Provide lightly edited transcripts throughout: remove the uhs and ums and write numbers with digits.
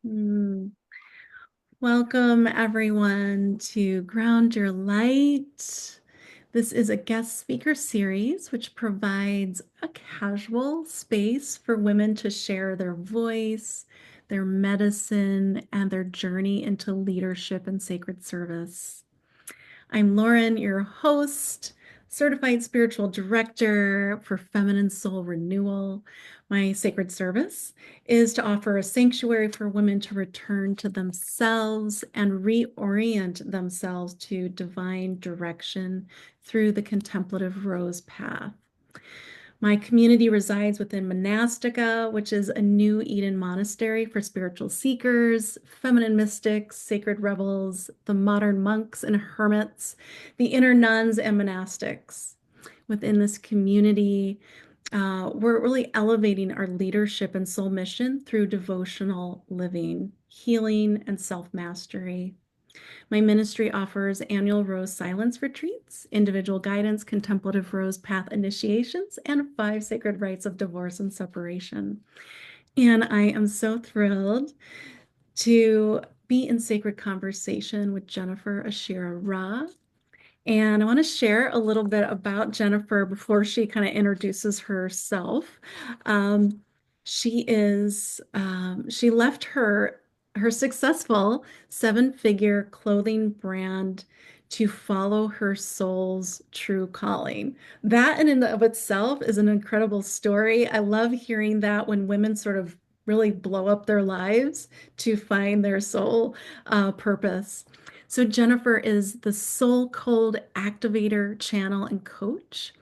Mm. Welcome, everyone, to Ground Your Light. This is a guest speaker series which provides a casual space for women to share their voice, their medicine, and their journey into leadership and sacred service. I'm Lauren, your host, certified spiritual director for Feminine Soul Renewal. My sacred service is to offer a sanctuary for women to return to themselves and reorient themselves to divine direction through the Contemplative Rose Path. My community resides within MONASTICA, which is a new Eden monastery for spiritual seekers, feminine mystics, sacred rebels, the modern monks and hermits, the inner nuns, and monastics. Within this community, we're really elevating our leadership and soul mission through devotional living, healing, and self mastery. My ministry offers annual Rose Silence retreats, individual guidance, contemplative Rose Path initiations, and 5 sacred rites of divorce and separation. And I am so thrilled to be in sacred conversation with Jennifer Ashira Ra. And I want to share a little bit about Jennifer before she kind of introduces herself. Um, she left her successful 7-figure clothing brand to follow her soul's true calling. That in and of itself is an incredible story. I love hearing that when women sort of really blow up their lives to find their soul purpose. So Jennifer is the Soul Code Activator channel and coach.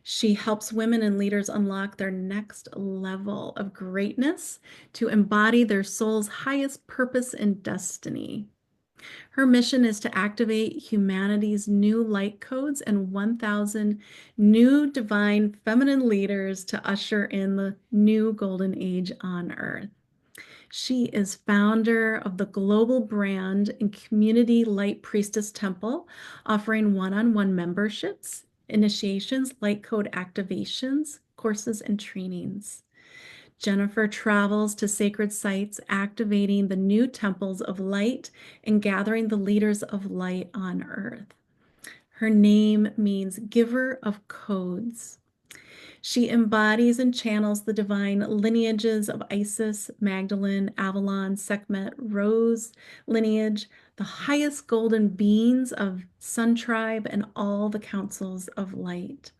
She helps women and leaders unlock their next level of greatness to embody their soul's highest purpose and destiny. Her mission is to activate humanity's new light codes and 1,000 new divine feminine leaders to usher in the new golden age on earth. She is founder of the global brand and community Light Priestess Temple, offering one-on-one memberships, initiations, light code activations, courses, and trainings. Jennifer travels to sacred sites, activating the new temples of light and gathering the leaders of light on earth. Her name means giver of codes. She embodies and channels the divine lineages of Isis, Magdalene, Avalon, Sekhmet, Rose lineage, the highest golden beings of Sun Tribe, and all the councils of light,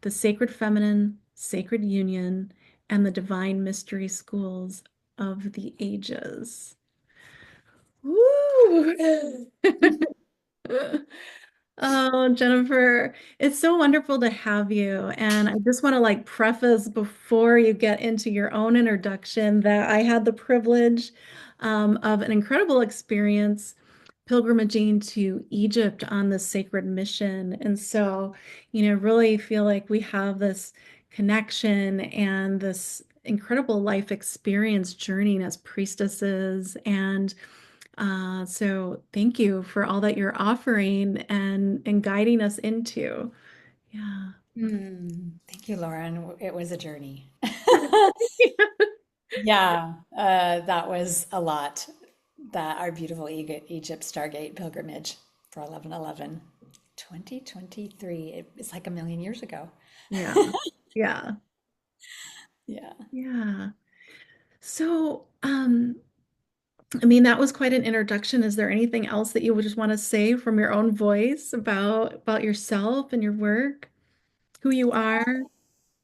the sacred feminine, sacred union, and the divine mystery schools of the ages. Woo! Oh, Jennifer, it's so wonderful to have you. And I just want to preface before you get into your own introduction that I had the privilege of an incredible experience pilgrimaging to Egypt on this sacred mission. And so, really feel like we have this connection and this incredible life experience journeying as priestesses. And so thank you for all that you're offering and guiding us into. Yeah. Thank you, Lauren. It was a journey. Yeah, that was a lot. That our beautiful Egypt Stargate pilgrimage for 11/11, 2023. It's like a million years ago. Yeah. Yeah. Yeah. Yeah. So, I mean, that was quite an introduction. Is there anything else that you would just want to say from your own voice about yourself and your work, who you are?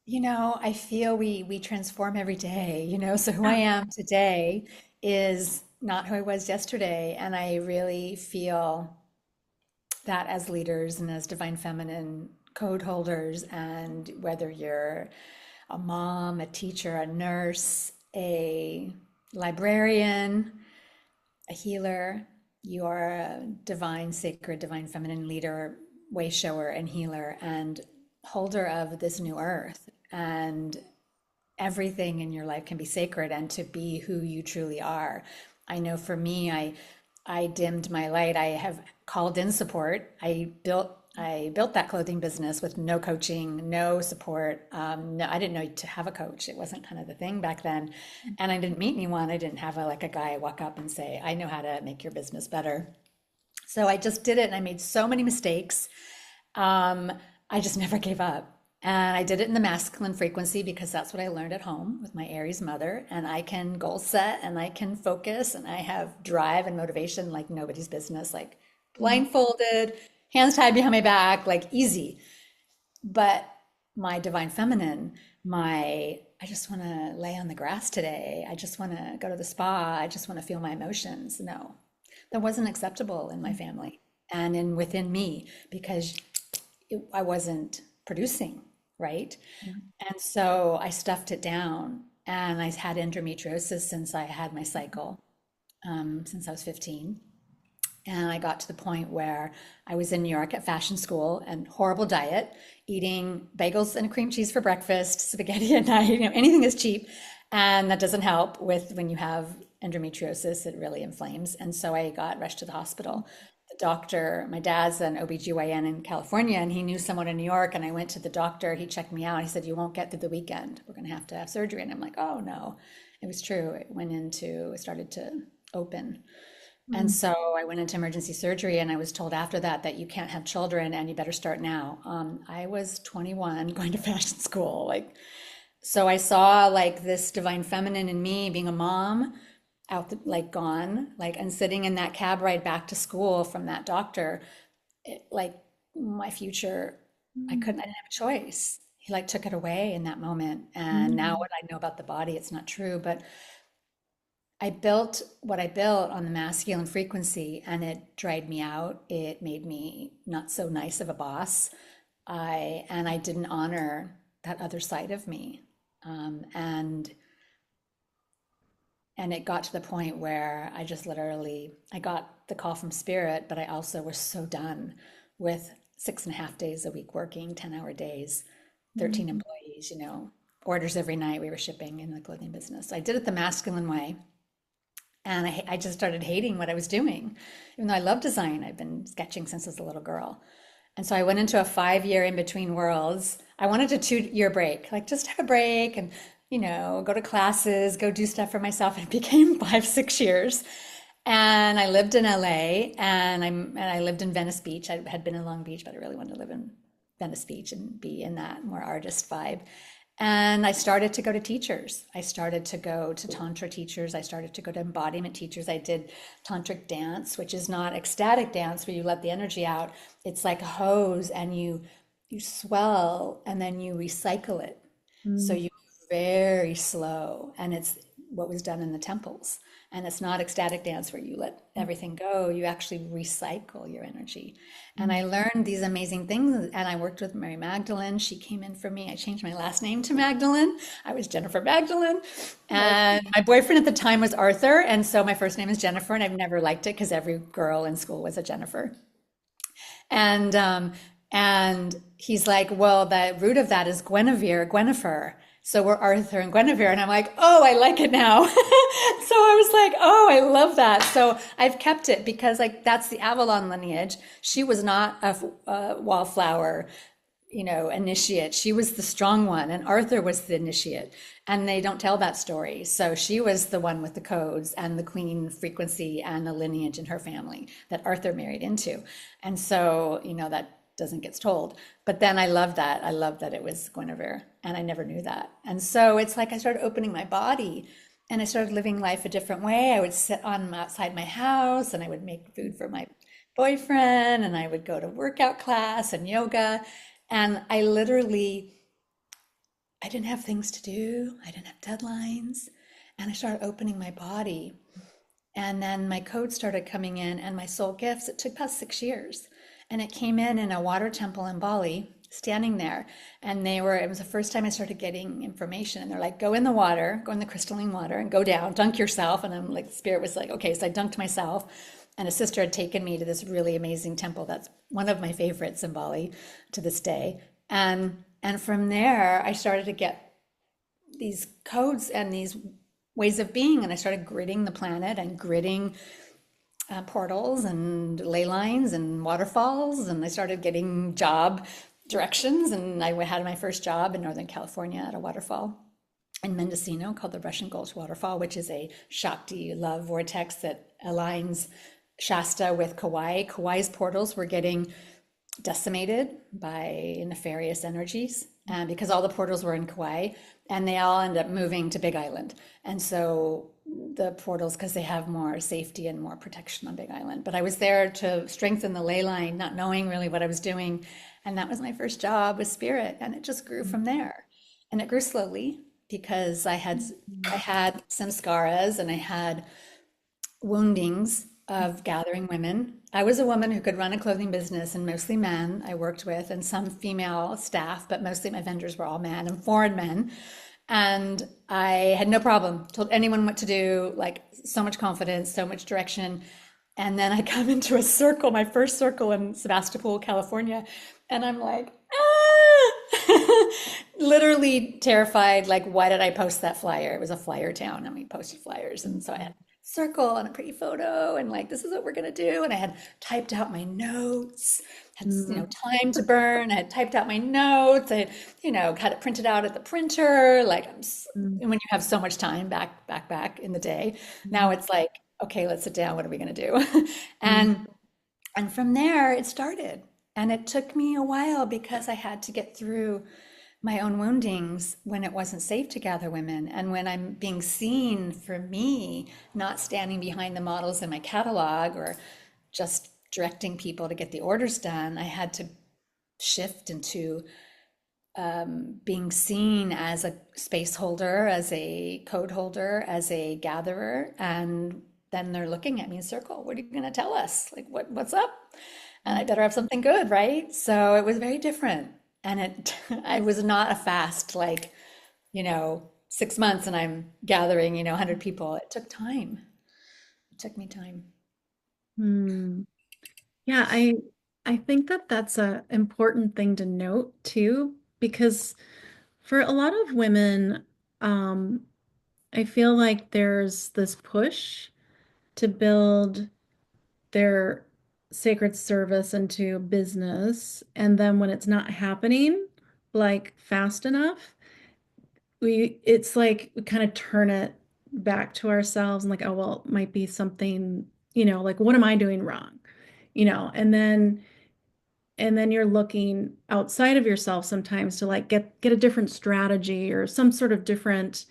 I feel we transform every day, so who I Yeah. am today is not who I was yesterday, and I really feel that as leaders and as divine feminine code holders, and whether you're a mom, a teacher, a nurse, a librarian, a healer, you are a divine, sacred, divine feminine leader, way shower, and healer, and holder of this new earth. And everything in your life can be sacred and to be who you truly are. I know for me, I dimmed my light. I have called in support. I built I built that clothing business with no coaching, no support. No, I didn't know to have a coach. It wasn't kind of the thing back then. And I didn't meet anyone. I didn't have like a guy walk up and say, I know how to make your business better. So I just did it and I made so many mistakes. Um, I just never gave up. And I did it in the masculine frequency because that's what I learned at home with my Aries mother. And I can goal set and I can focus and I have drive and motivation like nobody's business, like blindfolded, hands tied behind my back, like easy. But my divine feminine, I just want to lay on the grass today. I just want to go to the spa. I just want to feel my emotions. No, that wasn't acceptable in my family and in within me because I wasn't producing, right? And so I stuffed it down and I had endometriosis since I had my cycle, since I was 15. And I got to the point where I was in New York at fashion school and horrible diet, eating bagels and cream cheese for breakfast, spaghetti at night, anything is cheap. And that doesn't help with when you have endometriosis, it really inflames. And so I got rushed to the hospital. The doctor, my dad's an OBGYN in California, and he knew someone in New York. And I went to the doctor, he checked me out. He said, you won't get through the weekend. We're going to have surgery. And I'm like, oh no, it was true. It started to open. And Mm. so I went into emergency surgery and I was told after that that you can't have children and you better start now. I was 21 going to fashion school. So I saw like this divine feminine in me being a mom gone, and sitting in that cab ride back to school from that doctor, like my future, I didn't have a choice. He like took it away in that moment. And now Mm. what I know about the body, it's not true, but I built what I built on the masculine frequency and it dried me out. It made me not so nice of a boss. I didn't honor that other side of me. And it got to the point where I got the call from spirit, but I also was so done with 6.5 days a week working, 10-hour days, 13 Mm. employees, orders every night we were shipping in the clothing business. I did it the masculine way. And I just started hating what I was doing. Even though I love design, I've been sketching since I was a little girl. And so I went into a 5-year in between worlds. I wanted a 2-year break, like just have a break and, go to classes, go do stuff for myself. It became 5, 6 years. And I lived in LA and I lived in Venice Beach. I had been in Long Beach, but I really wanted to live in Venice Beach and be in that more artist vibe. And I started to go to teachers. I started to go to Tantra teachers. I started to go to embodiment teachers. I did Tantric dance, which is not ecstatic dance where you let the energy out. It's like a hose and you swell and then you recycle it. So Mm. you move very slow. And it's what was done in the temples. And it's not ecstatic dance where you let everything go. You actually recycle your energy. And Mm. I learned these amazing things. And I worked with Mary Magdalene. She came in for me. I changed my last name to Magdalene. I was Jennifer Magdalene. Love. And my boyfriend at the time was Arthur. And so my first name is Jennifer. And I've never liked it because every girl in school was a Jennifer. And he's like, well, the root of that is Guinevere, Guinevere. So we're Arthur and Guinevere. And I'm like, oh, I like it now. So I was like, oh, I love that. So I've kept it because like that's the Avalon lineage. She was not a wallflower, initiate. She was the strong one, and Arthur was the initiate. And they don't tell that story. So she was the one with the codes and the queen frequency and the lineage in her family that Arthur married into. And so, that doesn't get told. But then I love that. I love that it was Guinevere, and I never knew that. And so it's like I started opening my body and I started living life a different way. I would sit on outside my house and I would make food for my boyfriend and I would go to workout class and yoga. And I didn't have things to do. I didn't have deadlines. And I started opening my body. And then my code started coming in and my soul gifts. It took about 6 years. And it came in a water temple in Bali, standing there. And it was the first time I started getting information. And they're like, go in the water, go in the crystalline water and go down, dunk yourself. And I'm like, the spirit was like, okay. So I dunked myself. And a sister had taken me to this really amazing temple. That's one of my favorites in Bali to this day. And from there, I started to get these codes and these ways of being. And I started gridding the planet and gridding portals and ley lines and waterfalls, and I started getting job directions. And I had my first job in Northern California at a waterfall in Mendocino called the Russian Gulch Waterfall, which is a Shakti love vortex that aligns Shasta with Kauai. Kauai's portals were getting decimated by nefarious energies because all the portals were in Kauai and they all end up moving to Big Island. And so the portals, because they have more safety and more protection on Big Island. But I was there to strengthen the ley line, not knowing really what I was doing. And that was my first job with spirit. And it just grew from there. And it grew slowly because I had samskaras and I had woundings of gathering women. I was a woman who could run a clothing business and mostly men I worked with and some female staff, but mostly my vendors were all men and foreign men. And I had no problem, told anyone what to do, like so much confidence, so much direction. And then I come into a circle, my first circle in Sebastopol, California, and I'm like, ah! Literally terrified. Like, why did I post that flyer? It was a flyer town, and we posted flyers. And so I had circle and a pretty photo and like this is what we're going to do, and I had typed out my notes, had time to burn. I had typed out my notes. I had it printed out at the printer, like and when you have so much time back in the day. Now it's like, okay, let's sit down, what are we going to do? And from there it started, and it took me a while because I had to get through my own woundings when it wasn't safe to gather women. And when I'm being seen for me, not standing behind the models in my catalog or just directing people to get the orders done, I had to shift into being seen as a space holder, as a code holder, as a gatherer. And then they're looking at me in a circle. What are you going to tell us? Like, what's up? And I better have something good, right? So it was very different. And I was not a fast, like, 6 months and I'm gathering, 100 people. It took time. It took me time. Hmm. Yeah, I think that that's a important thing to note too, because for a lot of women, um, I feel like there's this push to build their sacred service into business, and then when it's not happening, like fast enough, it's like we kind of turn it back to ourselves and like, oh, well, it might be something, like what am I doing wrong? And then you're looking outside of yourself sometimes to like get a different strategy or some sort of different,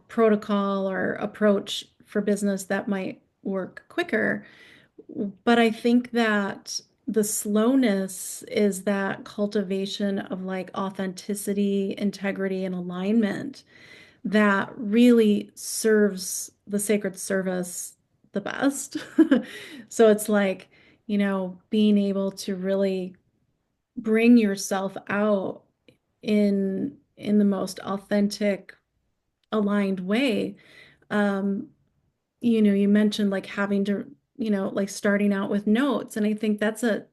protocol or approach for business that might work quicker. But I think that the slowness is that cultivation of like authenticity, integrity, and alignment that really serves the sacred service the best. So it's like, being able to really bring yourself out in the most authentic, aligned way. Um, you mentioned like having to, like starting out with notes. And I think it's a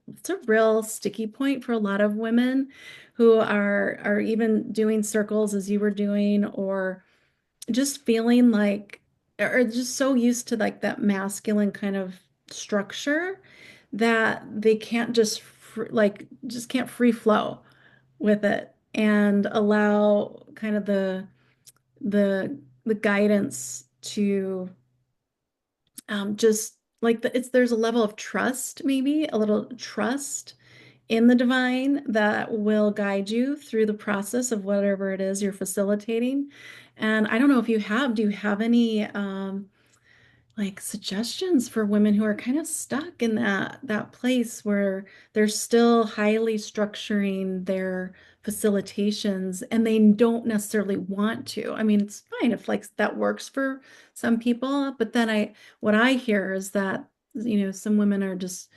real sticky point for a lot of women who are even doing circles as you were doing, or just feeling like, or just so used to like that masculine kind of structure that they can't like just can't free flow with it and allow kind of the guidance to just like there's a level of trust, maybe a little trust in the divine that will guide you through the process of whatever it is you're facilitating. And I don't know if do you have any like suggestions for women who are kind of stuck in that place where they're still highly structuring their facilitations and they don't necessarily want to. I mean, it's fine if like that works for some people, but then what I hear is that some women are just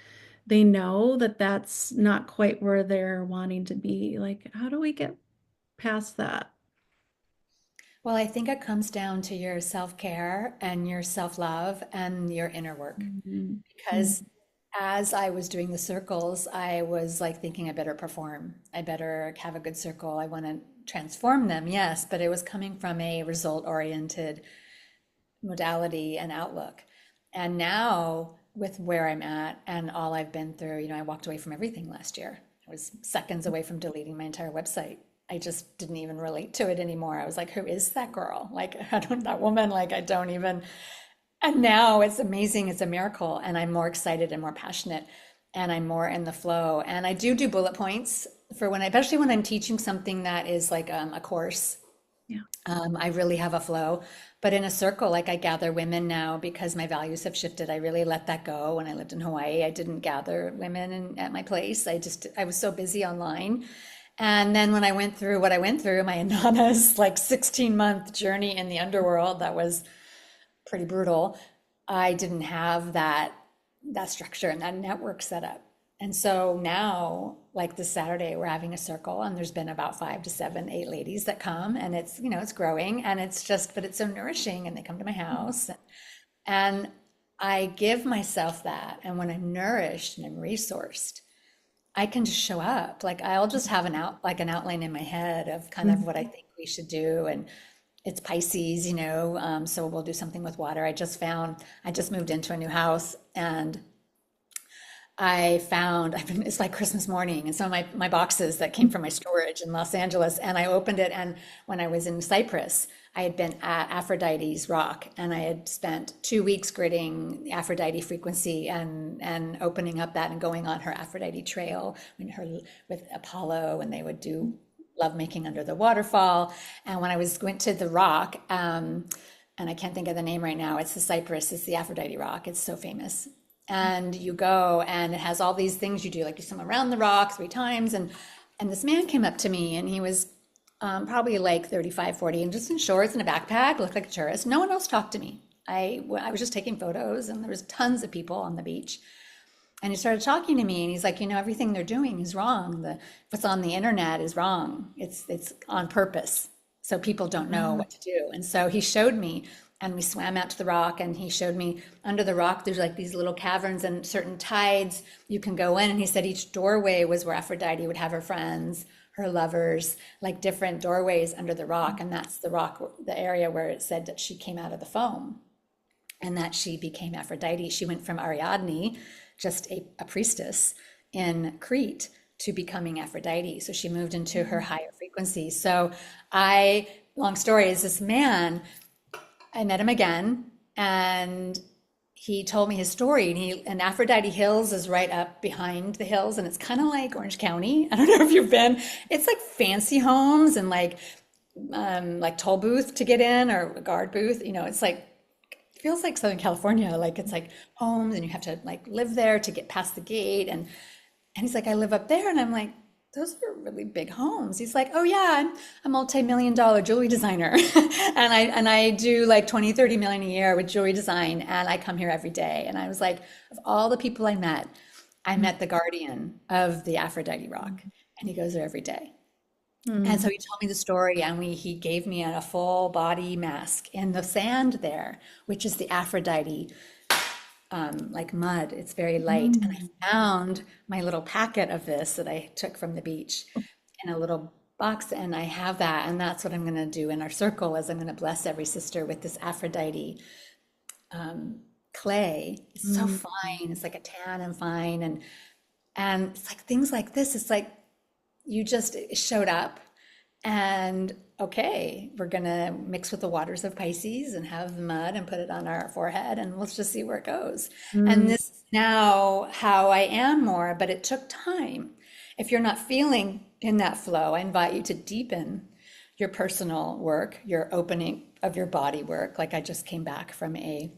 they know that that's not quite where they're wanting to be. Like, how do we get past that? Well, I think it comes down to your self-care and your self-love and your inner work. Mhm. Because as I was doing the circles, I was like thinking I better perform. I better have a good circle. I want to transform them, yes, but it was coming from a result-oriented modality and outlook. And now with where I'm at and all I've been through. I walked away from everything last year. I was seconds away from deleting my entire website. I just didn't even relate to it anymore. I was like, who is that girl? Like, I don't, that woman, like, I don't even. And now it's amazing. It's a miracle. And I'm more excited and more passionate and I'm more in the flow. And I do bullet points for when especially when I'm teaching something that is like a course. Yeah. I really have a flow, but in a circle, like I gather women now because my values have shifted. I really let that go. When I lived in Hawaii, I didn't gather women at my place. I was so busy online. And then when I went through what I went through, my Anana's like 16-month journey in the underworld, that was pretty brutal. I didn't have that structure and that network set up. And so now, like this Saturday, we're having a circle, and there's been about 5 to 7, 8 ladies that come, and it's growing, and but it's so nourishing, and they come to my house, and I give myself that. And when I'm nourished and I'm resourced, I can just show up. Like I'll just have an outline in my head of kind of what I think we should do, and it's Pisces, so we'll do something with water. I just moved into a new house, and it's like Christmas morning, and some of my boxes that came from my storage in Los Angeles, and I opened it, and when I was in Cyprus, I had been at Aphrodite's rock, and I had spent 2 weeks gridding the Aphrodite frequency and opening up that and going on her Aphrodite trail with Apollo, and they would do lovemaking under the waterfall. And when I went to the rock, and I can't think of the name right now, it's the Aphrodite rock. It's so famous. And you go, and it has all these things you do, like you swim around the rock 3 times. And this man came up to me, and he was probably like 35, 40, and just in shorts and a backpack, looked like a tourist. No one else talked to me. I was just taking photos, and there was tons of people on the beach. And he started talking to me, and he's like, everything they're doing is wrong. What's on the internet is wrong. It's on purpose. So people don't know what to do. And so he showed me, and we swam out to the rock, and he showed me under the rock, there's like these little caverns and certain tides you can go in. And he said each doorway was where Aphrodite would have her friends, her lovers, like different doorways under the rock. And that's the rock, the area where it said that she came out of the foam and that she became Aphrodite. She went from Ariadne, just a priestess in Crete, to becoming Aphrodite. So she moved into her higher frequency. So long story is this man, I met him again, and he told me his story, and Aphrodite Hills is right up behind the hills, and it's kind of like Orange County. I don't know if you've been. It's like fancy homes and like toll booth to get in, or a guard booth. It's like, it feels like Southern California. Like it's like homes, and you have to like live there to get past the gate. And he's like, I live up there, and I'm like, those are really big homes. He's like, oh yeah, I'm a multi-million-dollar jewelry designer. and I do like 20, 30 million a year with jewelry design. And I come here every day. And I was like, of all the people I met the guardian of the Aphrodite rock. And he goes there every day. And so he told me the story, and he gave me a full body mask in the sand there, which is the Aphrodite like mud. It's very light. And I found my little packet of this that I took from the beach in a little box, and I have that. And that's what I'm going to do in our circle, is I'm going to bless every sister with this Aphrodite clay. It's so fine. It's like a tan and fine. And it's like things like this. It's like you just showed up, and okay, we're gonna mix with the waters of Pisces and have the mud and put it on our forehead, and let's just see where it goes. And this is now how I am more, but it took time. If you're not feeling in that flow, I invite you to deepen your personal work, your opening of your body work. Like I just came back from a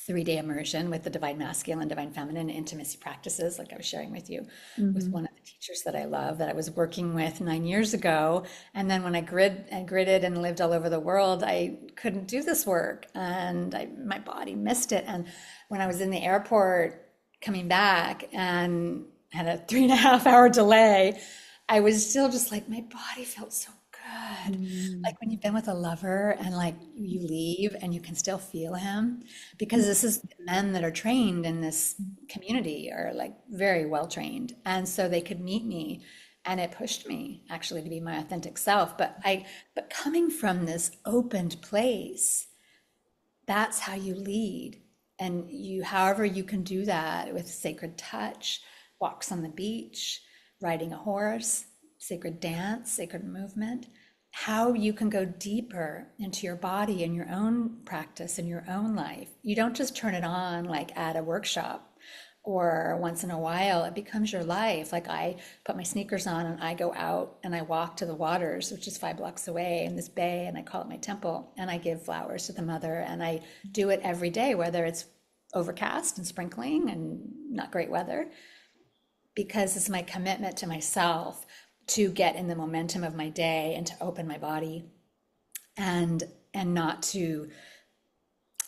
3-day immersion with the divine masculine, divine feminine intimacy practices, like I was sharing with you, with one of the teachers that I love, that I was working with 9 years ago. And then when I gridded and lived all over the world, I couldn't do this work, and my body missed it. And when I was in the airport coming back and had a 3.5-hour delay, I was still just like, my body felt so good. Like when you've been with a lover and like you leave and you can still feel him, because this is men that are trained in this community, are like very well trained. And so they could meet me, and it pushed me actually to be my authentic self. But coming from this opened place, that's how you lead. And you, however you can do that with sacred touch, walks on the beach, riding a horse, sacred dance, sacred movement, how you can go deeper into your body and your own practice in your own life. You don't just turn it on like at a workshop or once in a while. It becomes your life. Like I put my sneakers on and I go out and I walk to the waters, which is 5 blocks away in this bay, and I call it my temple, and I give flowers to the mother, and I do it every day, whether it's overcast and sprinkling and not great weather, because it's my commitment to myself to get in the momentum of my day and to open my body, and not to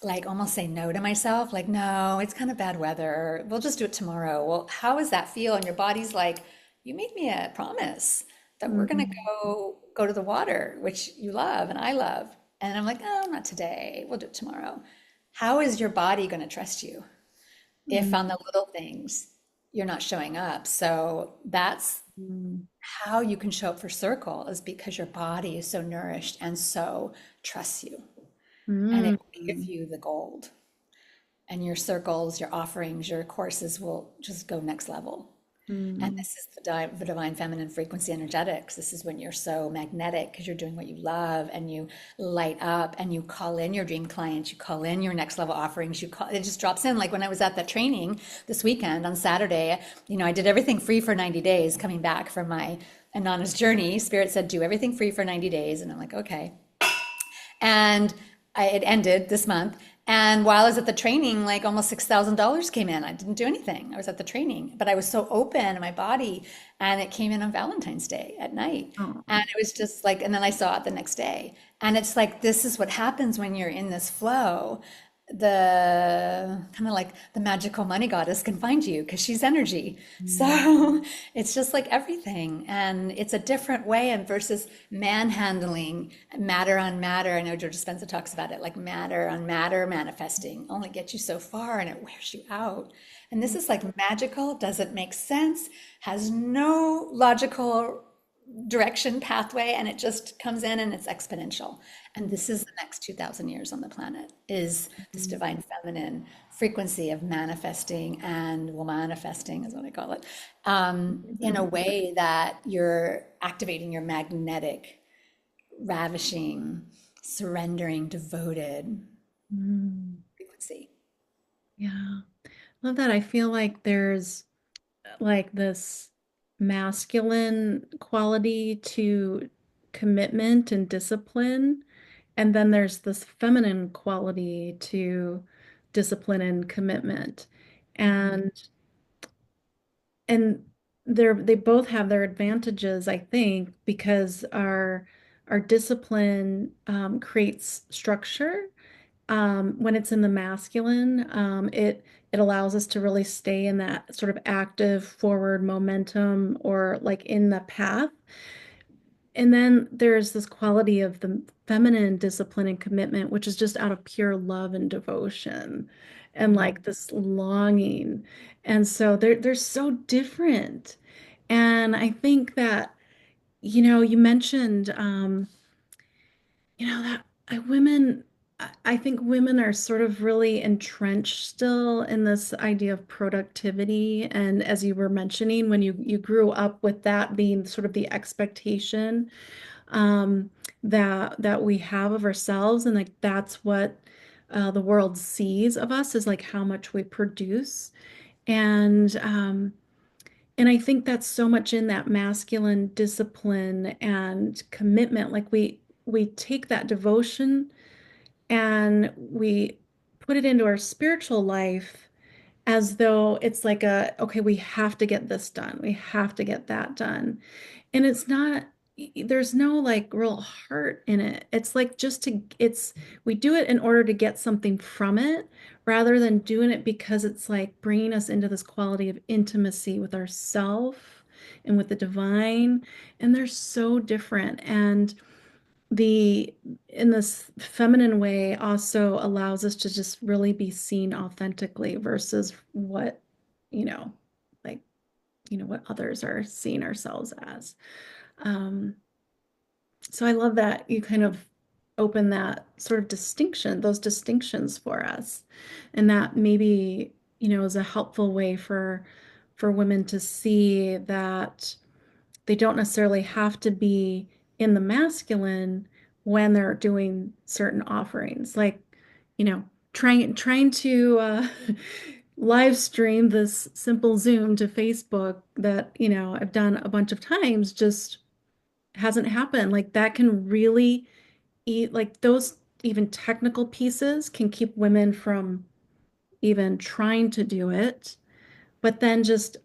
like almost say no to myself, like, no, it's kind of bad weather, we'll just do it tomorrow. Well, how does that feel? And your body's like, you made me a promise that we're going to Mhm. go to the water, which you love and I love. And I'm like, oh, not today, we'll do it tomorrow. How is your body going to trust you if on the little things you're not showing up? So that's Mhm. how you can show up for circle, is because your body is so nourished and so trusts you, and it will give Mhm. you the gold. And your circles, your offerings, your courses will just go next level. And Mhm. this is the divine feminine frequency energetics. This is when you're so magnetic because you're doing what you love, and you light up, and you call in your dream clients, you call in your next level offerings, you call, it just drops in. Like when I was at that training this weekend on Saturday, I did everything free for 90 days coming back from my Anana's journey. Spirit said, do everything free for 90 days. And I'm like, okay. And it ended this month. And while I was at the training, like almost $6,000 came in. I didn't do anything. I was at the training, but I was so open in my body, and it came in on Valentine's Day at night. And Oh. it was just like, and then I saw it the next day. And it's like, this is what happens when you're in this flow. The kind of like the magical money goddess can find you because she's energy. Mhm. So it's just like everything. And it's a different way, and versus manhandling matter on matter. I know Joe Dispenza talks about it, like matter on matter manifesting only gets you so far and it wears you out. And this is like magical, doesn't make sense, has no logical direction pathway, and it just comes in and it's exponential. And this is the next 2000 years on the planet, is this Mhm. divine feminine frequency of manifesting, and well, manifesting is what I call it, in a way that you're activating your magnetic, ravishing, surrendering, devoted Mhm. frequency. Yeah. Love that. I feel like there's like this masculine quality to commitment and discipline, and then there's this feminine quality to discipline and commitment. Mhm. And and they both have their advantages, I think, because our discipline creates structure. When it's in the masculine, it allows us to really stay in that sort of active forward momentum, or like in the path. And then there's this quality of the feminine discipline and commitment, which is just out of pure love and devotion and Mhm. like this longing. And so they're so different. And I think that, you mentioned, that I think women are sort of really entrenched still in this idea of productivity. And as you were mentioning, when you grew up with that being sort of the expectation, um, that we have of ourselves, and like that's what the world sees of us, is like how much we produce. And I think that's so much in that masculine discipline and commitment. Like we take that devotion and we put it into our spiritual life as though it's like okay, we have to get this done. We have to get that done. And it's not, there's no like real heart in it. It's like we do it in order to get something from it, rather than doing it because it's like bringing us into this quality of intimacy with ourself and with the divine. And they're so different. And the in this feminine way also allows us to just really be seen authentically versus what, you know, like, what others are seeing ourselves as. Um, so I love that you kind of open that sort of distinction, those distinctions for us. And that maybe, is a helpful way for women to see that they don't necessarily have to be in the masculine when they're doing certain offerings. Like, you know, trying to live stream this simple Zoom to Facebook that, I've done a bunch of times just hasn't happened. Like that can really eat like those even technical pieces can keep women from even trying to do it. But then just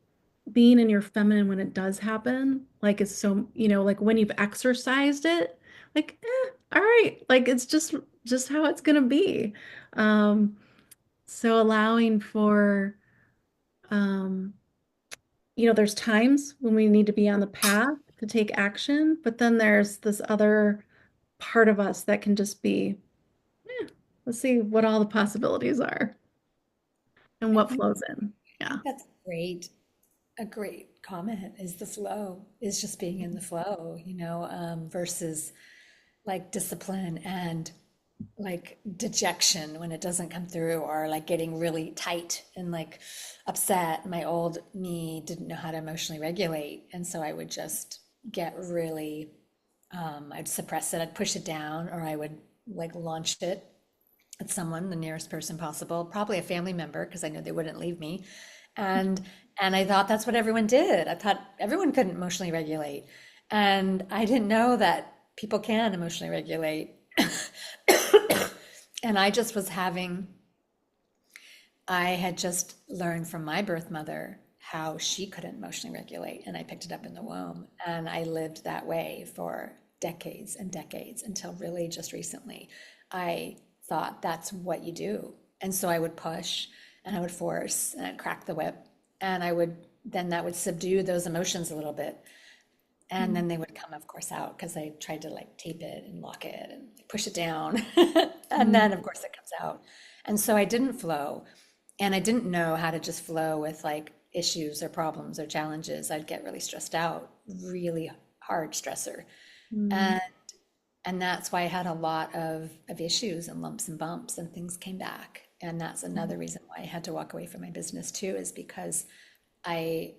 being in your feminine when it does happen, like it's so, like when you've exercised it, like, all right, like it's just how it's gonna be. Um, so allowing for um, there's times when we need to be on the path to take action, but then there's this other part of us that can just be, let's see what all the possibilities are and I what think flows in. I Yeah. think that's great. A great comment is the flow, is just being in the flow, versus like discipline and like dejection when it doesn't come through, or like getting really tight and like upset. My old me didn't know how to emotionally regulate. And so I would just get really, I'd suppress it, I'd push it down, or I would like launch it at someone, the nearest person possible, probably a family member, because I knew they wouldn't leave me. And and I thought that's what everyone did. I thought everyone couldn't emotionally regulate. And I didn't know that people can emotionally regulate. And I just was having, I had just learned from my birth mother how she couldn't emotionally regulate. And I picked it up in the womb. And I lived that way for decades and decades until really just recently. I thought that's what you do. And so I would push and I would force and I'd crack the whip. And then that would subdue those emotions a little bit. And then they would come, of course, out because I tried to like tape it and lock it and push it down. And then, of course, it comes out. And so I didn't flow. And I didn't know how to just flow with like issues or problems or challenges. I'd get really stressed out, really hard stressor. Mm-hmm. And and that's why I had a lot of issues and lumps and bumps and things came back. And that's another reason why I had to walk away from my business too, is because I,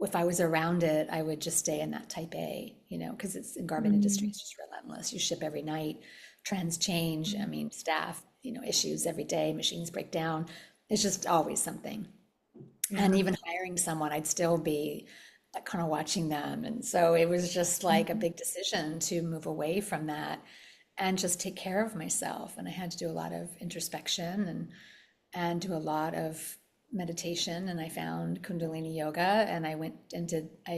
if I was around it, I would just stay in that type A, because it's in garment industry, it's just relentless. You ship every night, trends change. I mean, staff, issues every day, machines break down. It's just always something. And Yeah. even hiring someone, I'd still be like kind of watching them. And so it was just like a big decision to move away from that and just take care of myself. And I had to do a lot of introspection and do a lot of meditation. And I found Kundalini yoga and I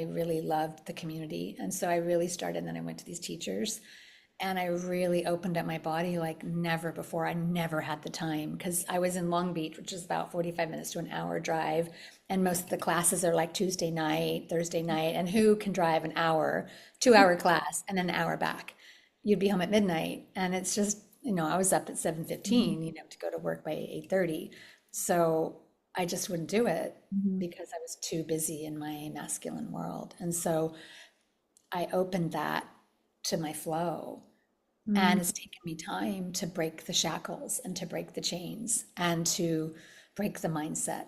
really loved the community. And so I really started, and then I went to these teachers and I really opened up my body like never before. I never had the time because I was in Long Beach, which is about 45 minutes to an hour drive. And most of the classes are like Tuesday night, Thursday night. And who can drive an hour, 2 hour class and then an hour back? You'd be home at midnight. And it's just, I was up at 7:15, to go to work by 8:30. So I just wouldn't do it Mhm. because I was too busy in my masculine world. And so I opened that to my flow. And Mhm. it's taken me time to break the shackles and to break the chains and to break the mindset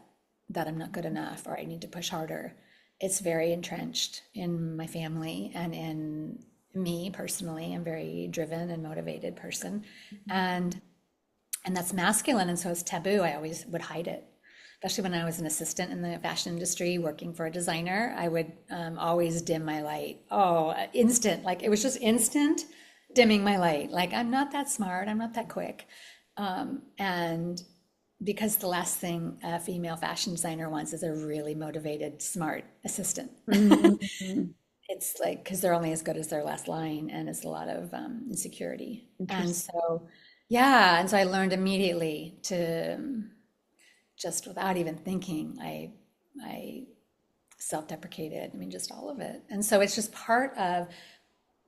that I'm not good enough or I need to push harder. It's very entrenched in my family and in me personally. I'm a very driven and motivated person. And and that's masculine. And so it's taboo. I always would hide it. Especially when I was an assistant in the fashion industry working for a designer, I would always dim my light. Oh, instant. Like it was just instant dimming my light. Like I'm not that smart. I'm not that quick. And because the last thing a female fashion designer wants is a really motivated, smart assistant. Mhm. It's like, because they're only as good as their last line, and it's a lot of insecurity. And Interesting. so, yeah, and so I learned immediately to just without even thinking, I self-deprecated. I mean, just all of it. And so it's just part of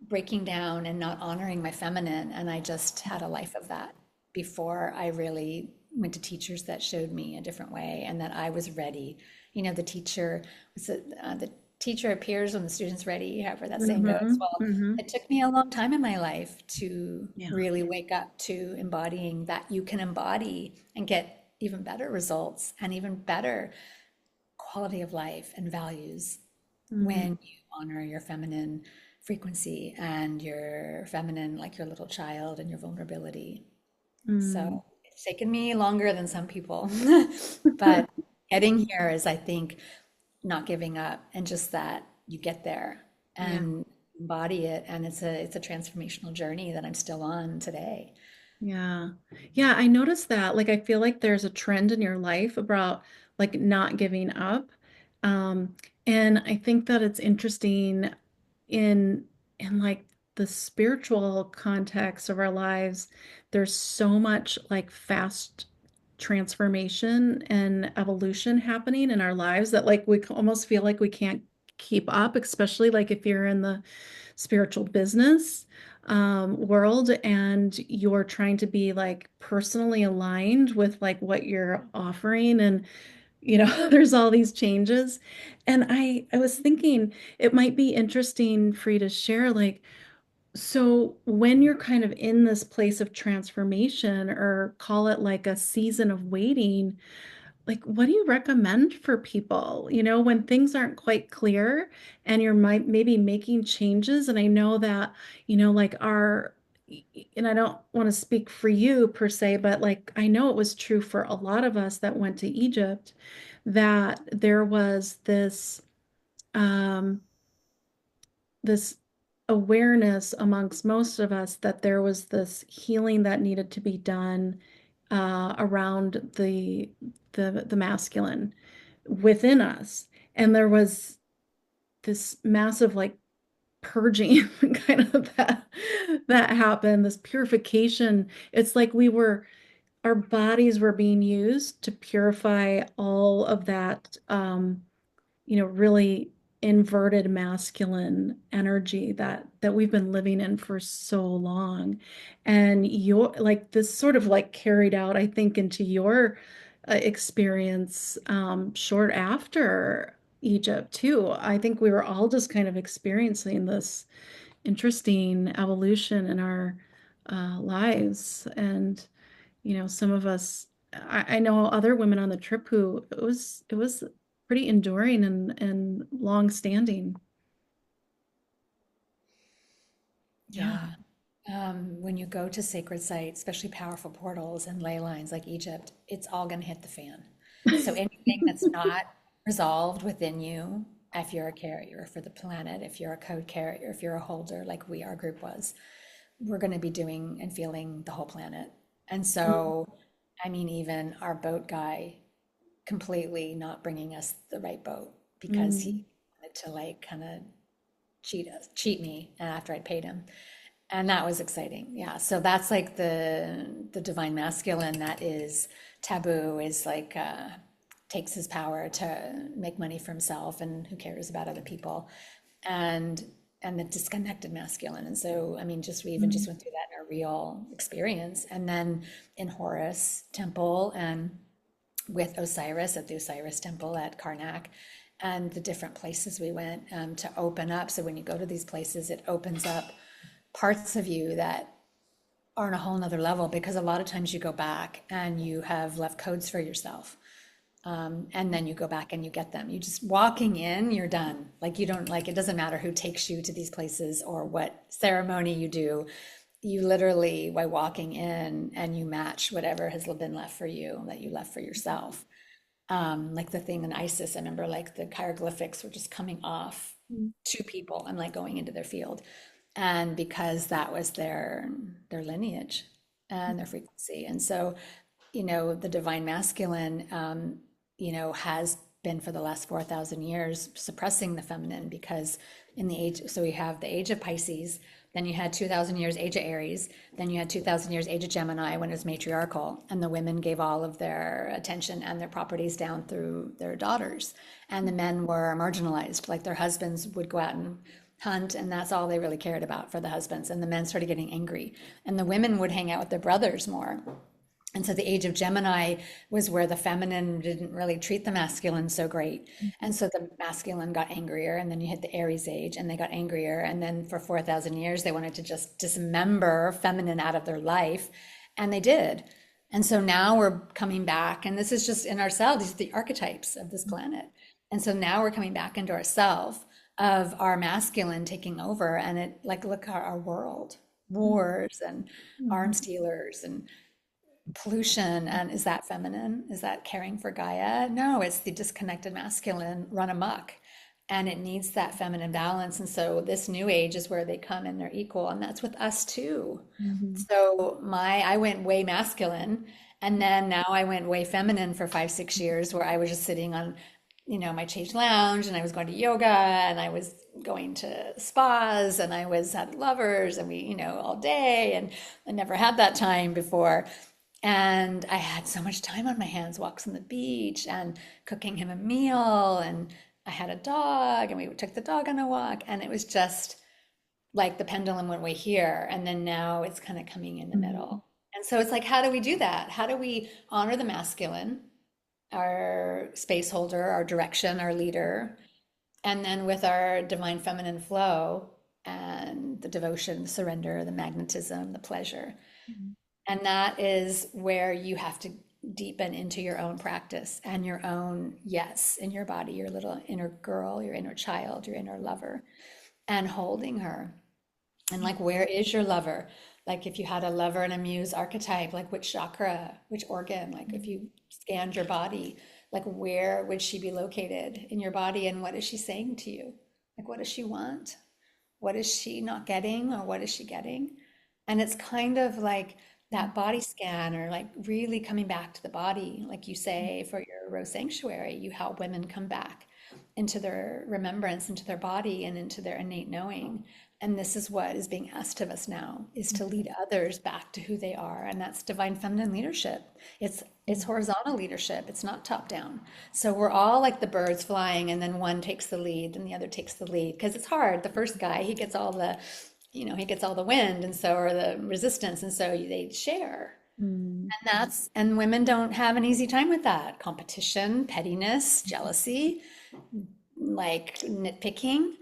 breaking down and not honoring my feminine. And I just had a life of that before I really went to teachers that showed me a different way and that I was ready. The teacher was the teacher appears when the student's ready, however that saying goes. Mm-hmm. Well, Mm-hmm. it took me a long time in my life to Yeah. really wake up to embodying that you can embody and get even better results and even better quality of life and values Mm-hmm. when you honor your feminine frequency and your feminine, like your little child and your vulnerability. Mm-hmm. So it's taken me longer than some people, but getting here is, I think, not giving up and just that you get there Yeah. and embody it. And it's a transformational journey that I'm still on today. Yeah. Yeah, I noticed that. Like, I feel like there's a trend in your life about like not giving up. Um, and I think that it's interesting in like the spiritual context of our lives. There's so much like fast transformation and evolution happening in our lives that like we almost feel like we can't keep up, especially like if you're in the spiritual business world and you're trying to be like personally aligned with like what you're offering and there's all these changes and I was thinking it might be interesting for you to share like so when you're kind of in this place of transformation or call it like a season of waiting like, what do you recommend for people, when things aren't quite clear and you're maybe making changes? And I know that, like and I don't want to speak for you per se, but like I know it was true for a lot of us that went to Egypt, that there was um, this awareness amongst most of us that there was this healing that needed to be done around the masculine within us, and there was this massive like purging kind of that happened, this purification. It's like our bodies were being used to purify all of that really inverted masculine energy that we've been living in for so long. And your like this sort of like carried out, I think, into your experience short after Egypt too. I think we were all just kind of experiencing this interesting evolution in our lives. And some of us, I know other women on the trip who it was pretty enduring and long standing. Yeah. Yeah. When you go to sacred sites, especially powerful portals and ley lines like Egypt, it's all going to hit the fan. So anything that's not resolved within you, if you're a carrier for the planet, if you're a code carrier, if you're a holder, like our group was, we're going to be doing and feeling the whole planet. And so, I mean, even our boat guy completely not bringing us the right boat because he Mm, wanted to like kind of cheat me after I'd paid him. And that was exciting. Yeah. So that's like the divine masculine that is taboo, is like takes his power to make money for himself and who cares about other people. And the disconnected masculine. And so, I mean, just we even just mm, went through that in a real experience. And then in Horus Temple and with Osiris at the Osiris Temple at Karnak, and the different places we went to open up. So when you go to these places, it opens up parts of you that are on a whole nother level, because a lot of times you go back and you have left codes for yourself. And then you go back and you get them. You just walking in, you're done. Like you don't like, it doesn't matter who takes you to these places or what ceremony you do. You literally, by walking in and you match whatever has been left for you that you left for yourself. Like the thing in Isis, I remember like the hieroglyphics were just coming off mm, to people and like going into their field. And because that was their lineage and their frequency. And so, the divine masculine, has been for the last 4,000 years suppressing the feminine, because in the age, so we have the age of Pisces, then you had 2,000 years age of Aries, then you had 2,000 years age of Gemini when it was matriarchal, and the women gave all of their attention and their properties down through their daughters, and the men were marginalized, like their husbands would go out and hunt, and that's all they really cared about for the husbands, and the men started getting angry, and the women would hang out with their brothers more, And so the age of Gemini was where the feminine didn't really treat the masculine so great. And so the masculine got angrier, and then you hit the Aries age and they got angrier. And then for 4,000 years, they wanted to just dismember feminine out of their life. And they did. And so now we're coming back, and this is just in ourselves, these are the archetypes of this planet. And so now we're coming back into ourselves of our masculine taking over. And it, like, look at our world, wars and arms dealers and pollution. And is that feminine? Is that caring for Gaia? No, it's the disconnected masculine run amok, and it needs that feminine balance. And so this new age is where they come and they're equal, and that's with us too. Mhm. So I went way masculine, and then now I went way feminine for 5, 6 years, where I was just sitting on, my Chage Lounge, and I was going to yoga, and I was going to spas, and I was had lovers, and we, all day, and I never had that time before. And I had so much time on my hands, walks on the beach and cooking him a meal. And I had a dog, and we took the dog on a walk. And it was just like the pendulum went way here. And then now it's kind of coming in the Mhm. middle. And so it's like, how do we do that? How do we honor the masculine, our space holder, our direction, our leader, and then with our divine feminine flow and the devotion, the surrender, the magnetism, the pleasure? And that is where you have to deepen into your own practice and your own yes in your body, your little inner girl, your inner child, your inner lover, and holding her. And like, where is your lover? Like, if you had a lover and a muse archetype, like which chakra, which organ, like if you scanned your body, like where would she be located in your body, and what is she saying to you? Like, what does she want? What is she not getting, or what is she getting? And it's kind of like that body scan, or like really coming back to the body, like you say for your Rose Sanctuary, you help women come back into their remembrance, into their body, and into their innate knowing. And this is what is being asked of us now, is to lead others back to who they are. And that's divine feminine leadership. It's horizontal leadership. It's not top down. So we're all like the birds flying, and then one takes the lead and the other takes the lead, because it's hard. The first guy, he gets all the, he gets all the wind, and so are the resistance, and so they share. Mhm. And women don't have an easy time with that. Competition, pettiness, jealousy, like nitpicking.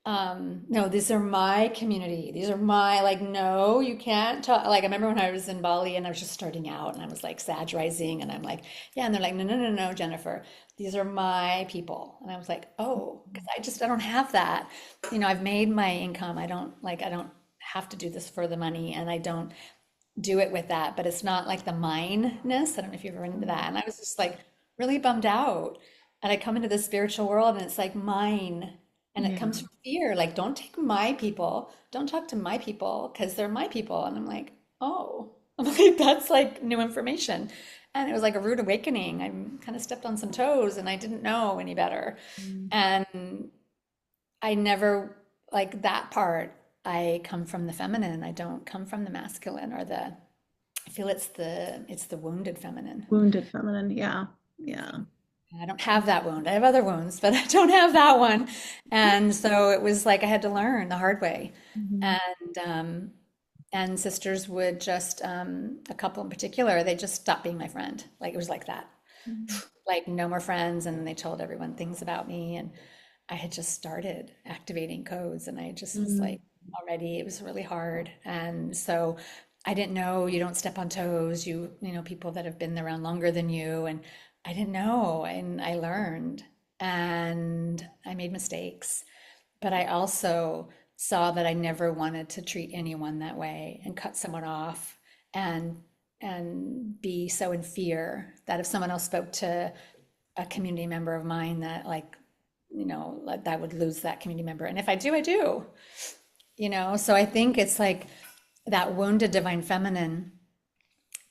No, these are my community. These are my, like, no, you can't talk. Like, I remember when I was in Bali and I was just starting out, and I was like Sag rising, and I'm like, yeah, and they're like, no, no, no, no, Jennifer, these are my people. And I was like, oh, because I don't have that. I've made my income. I don't have to do this for the money, and I don't do it with that, but it's not like the mineness. I don't know if you've ever run into that. And I was just like really bummed out. And I come into the spiritual world, and it's like mine. And it Yeah. comes from fear. Like, don't take my people. Don't talk to my people, because they're my people. And I'm like, oh, I'm like, that's like new information. And it was like a rude awakening. I kind of stepped on some toes, and I didn't know any better. Mhm. And I never, like, that part, I come from the feminine. I don't come from the masculine, or the, I feel it's the wounded feminine. Wounded feminine. Yeah. Yeah. I don't have that wound. I have other wounds, but I don't have that one. And so it was like I had to learn the hard way. Mhm. And and sisters would just, a couple in particular, they just stopped being my friend. Like, it was like that. Mhm. Like, no more friends, and they told everyone things about me. And I had just started activating codes, and I just was Mhm. like, already it was really hard. And so I didn't know, you don't step on toes, people that have been around longer than you. And I didn't know, and I learned, and I made mistakes. But I also saw that I never wanted to treat anyone that way and cut someone off, and be so in fear that if someone else spoke to a community member of mine, that, like, like, that would lose that community member. And if I do, I do. So I think it's like that wounded divine feminine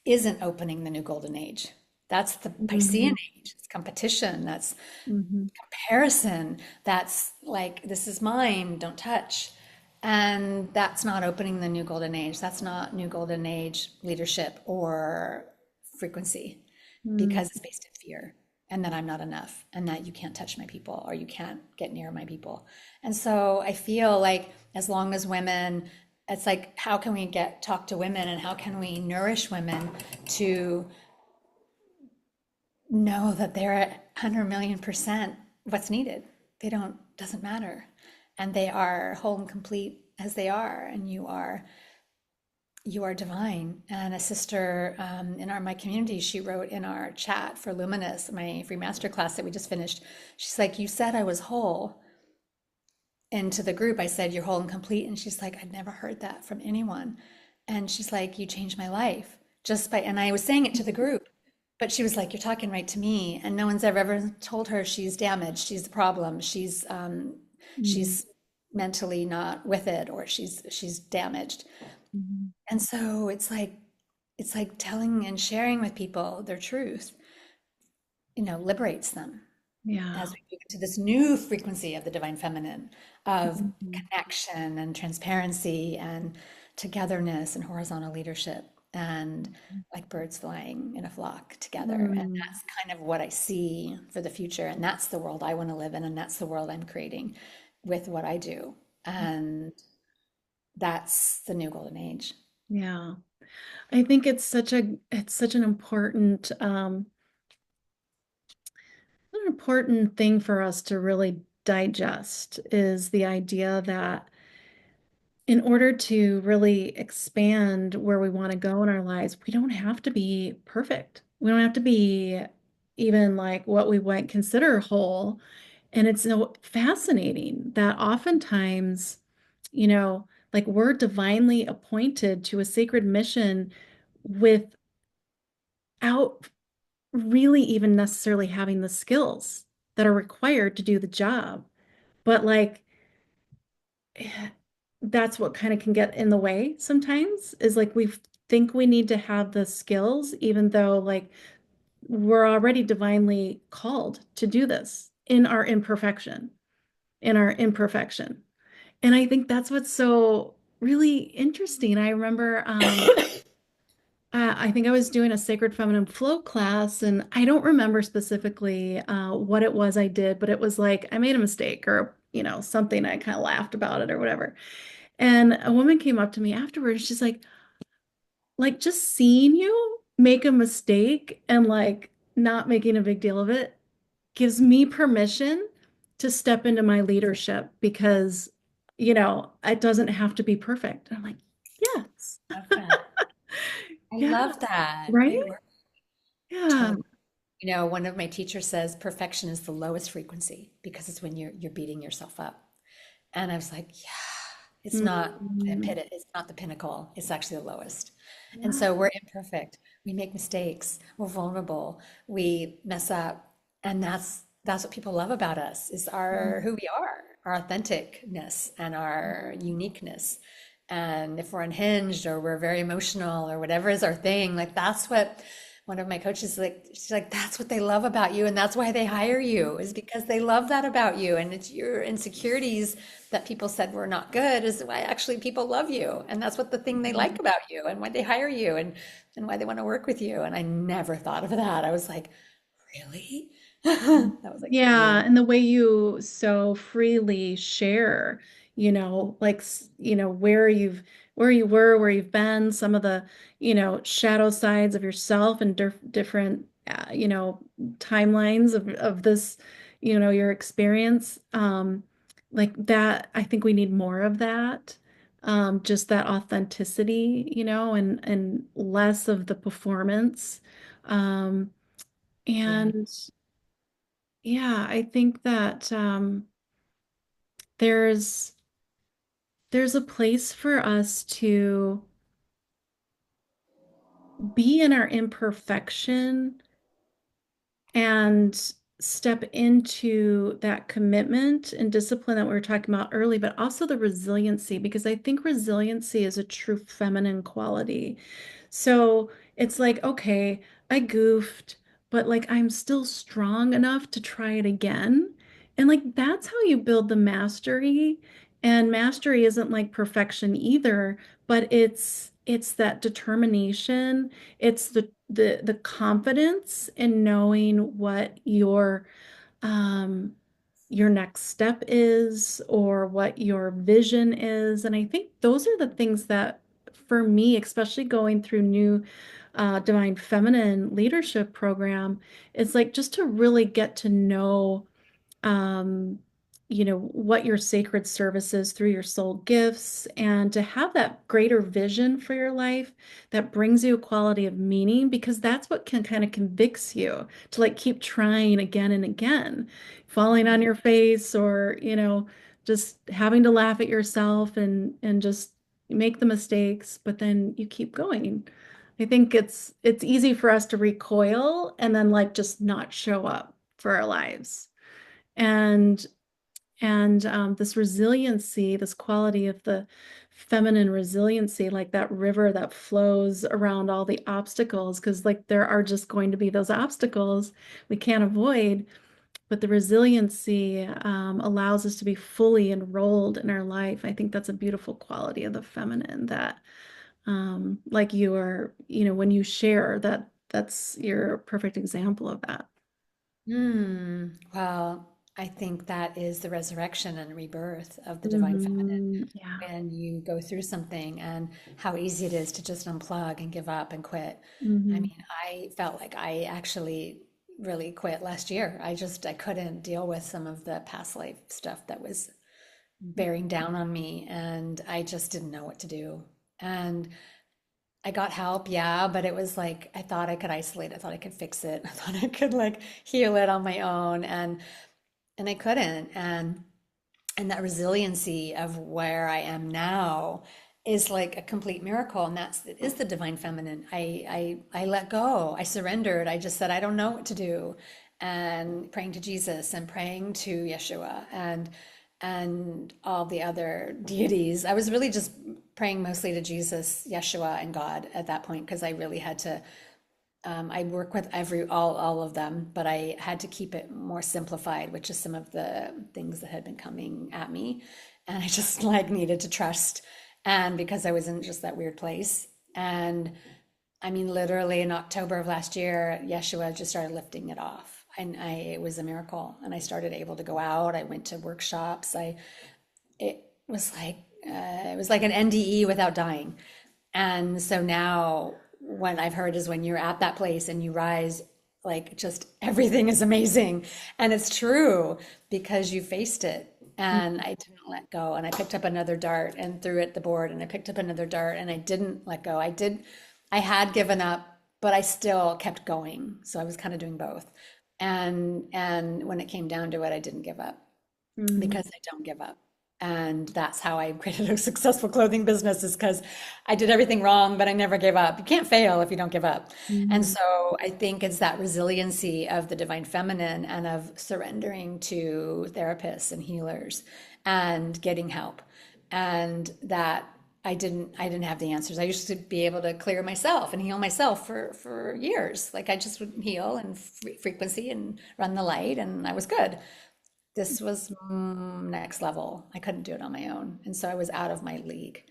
isn't opening the new golden age. That's the Piscean Mhm. age. It's competition. That's Mhm. comparison. That's like, this is mine, don't touch. And that's not opening the new golden age. That's not new golden age leadership or frequency, Mhm. because it's based in fear, and that I'm not enough, and that you can't touch my people, or you can't get near my people. And so I feel like, as long as women it's like, how can we talk to women and how can we nourish women to know that they're at 100 million% what's needed. They don't, doesn't matter. And they are whole and complete as they are. And you are divine. And a sister in my community, she wrote in our chat for Luminous, my free master class that we just finished. She's like, you said I was whole. And to the group, I said, you're whole and complete. And she's like, I'd never heard that from anyone. And she's like, you changed my life just by, and I was saying it to the group, but she was like, you're talking right to me. And no one's ever told her she's damaged, she's the problem, Mm, she's mentally not with it, or she's damaged. mhm. And so it's like telling and sharing with people their truth, liberates them as Yeah. we move into this new frequency of the divine feminine, of Mhm. connection and transparency and togetherness and horizontal leadership, and like birds flying in a flock together. And Mm, that's kind of what I see for the future. And that's the world I want to live in. And that's the world I'm creating with what I do. And that's the new golden age. yeah. I think it's such an important thing for us to really digest is the idea that in order to really expand where we want to go in our lives, we don't have to be perfect. We don't have to be even like what we might consider whole. And it's so fascinating that oftentimes, like we're divinely appointed to a sacred mission without really even necessarily having the skills that are required to do the job. But like, that's what kind of can get in the way sometimes is like we think we need to have the skills, even though like we're already divinely called to do this in our imperfection. And I think that's what's so really interesting. I remember I think I was doing a Sacred Feminine Flow class, and I don't remember specifically what it was I did, but it was like I made a mistake or, something. I kind of laughed about it or whatever. And a woman came up to me afterwards. She's like just seeing you make a mistake and like not making a big deal of it gives me permission to step into my leadership because, it doesn't have to be perfect. And I'm like, yes. Love that. I Yeah, love that. right? It works Yeah. totally. One of my teachers says perfection is the lowest frequency because it's when you're beating yourself up. And I was like, yeah, it's not Mm, it's not the pinnacle. It's actually the lowest. And yeah. so we're imperfect. We make mistakes. We're vulnerable. We mess up. And that's what people love about us is our who we are, our authenticness and our uniqueness. And if we're unhinged or we're very emotional or whatever is our thing, like that's what one of my coaches like she's like that's what they love about you and that's why they hire you is because they love that about you, and it's your insecurities that people said were not good is why actually people love you, and that's what the thing they like about you and why they hire you and why they want to work with you. And I never thought of that. I was like, really? That was like Yeah, really and the way you so freely share, like where you were, where you've been, some of the, shadow sides of yourself and different timelines of this, your experience. Like that, I think we need more of that. Just that authenticity, and less of the performance. Um, yeah and yeah, I think that there's there's a place for us to be in our imperfection and step into that commitment and discipline that we were talking about early, but also the resiliency, because I think resiliency is a true feminine quality. So it's like, okay, I goofed, but like I'm still strong enough to try it again. And like that's how you build the mastery. And mastery isn't like perfection either, but it's that determination. It's the confidence in knowing what um your next step is or what your vision is. And I think those are the things that, for me, especially going through new Divine Feminine leadership program, it's like just to really get to know um, what your sacred service is through your soul gifts, and to have that greater vision for your life that brings you a quality of meaning, because that's what can kind of convicts you to like keep trying again and again, falling on your face or, just having to laugh at yourself and just make the mistakes, but then you keep going. I think it's easy for us to recoil and then like just not show up for our lives. And this resiliency, this quality of the feminine resiliency, like that river that flows around all the obstacles, because like there are just going to be those obstacles we can't avoid, but the resiliency allows us to be fully enrolled in our life. I think that's a beautiful quality of the feminine that, like you are, when you share that, that's your perfect example of that. Well, I think that is the resurrection and rebirth of the divine feminine. Yeah. When you go through something and how easy it is to just unplug and give up and quit. I Hmm. mean, I felt like I actually really quit last year. I couldn't deal with some of the past life stuff that was bearing down on me, and I just didn't know what to do. And I got help, yeah, but it was like I thought I could isolate. I thought I could fix it. I thought I could like heal it on my own, and I couldn't. And that resiliency of where I am now is like a complete miracle, and it is the divine feminine. I let go. I surrendered. I just said I don't know what to do, and praying to Jesus and praying to Yeshua and all the other deities. I was really just praying mostly to Jesus, Yeshua, and God at that point because I really had to. I work with all of them, but I had to keep it more simplified, which is some of the things that had been coming at me, and I just like needed to trust, and because I was in just that weird place, and I mean, literally in October of last year, Yeshua just started lifting it off, and it was a miracle, and I started able to go out. I went to workshops. It was like it was like an NDE without dying. And so now what I've heard is when you're at that place and you rise, like just everything is amazing. And it's true because you faced it. And I didn't let go. And I picked up another dart and threw it at the board. And I picked up another dart and I didn't let go. I had given up, but I still kept going. So I was kind of doing both. And when it came down to it, I didn't give up Mm-hmm. because I don't give up. And that's how I created a successful clothing business is because I did everything wrong, but I never gave up. You can't fail if you don't give up. And Mm-hmm. so I think it's that resiliency of the divine feminine and of surrendering to therapists and healers and getting help. And that I didn't have the answers. I used to be able to clear myself and heal myself for years. Like I just would heal and frequency and run the light and I was good. This was next level. I couldn't do it on my own. And so I was out of my league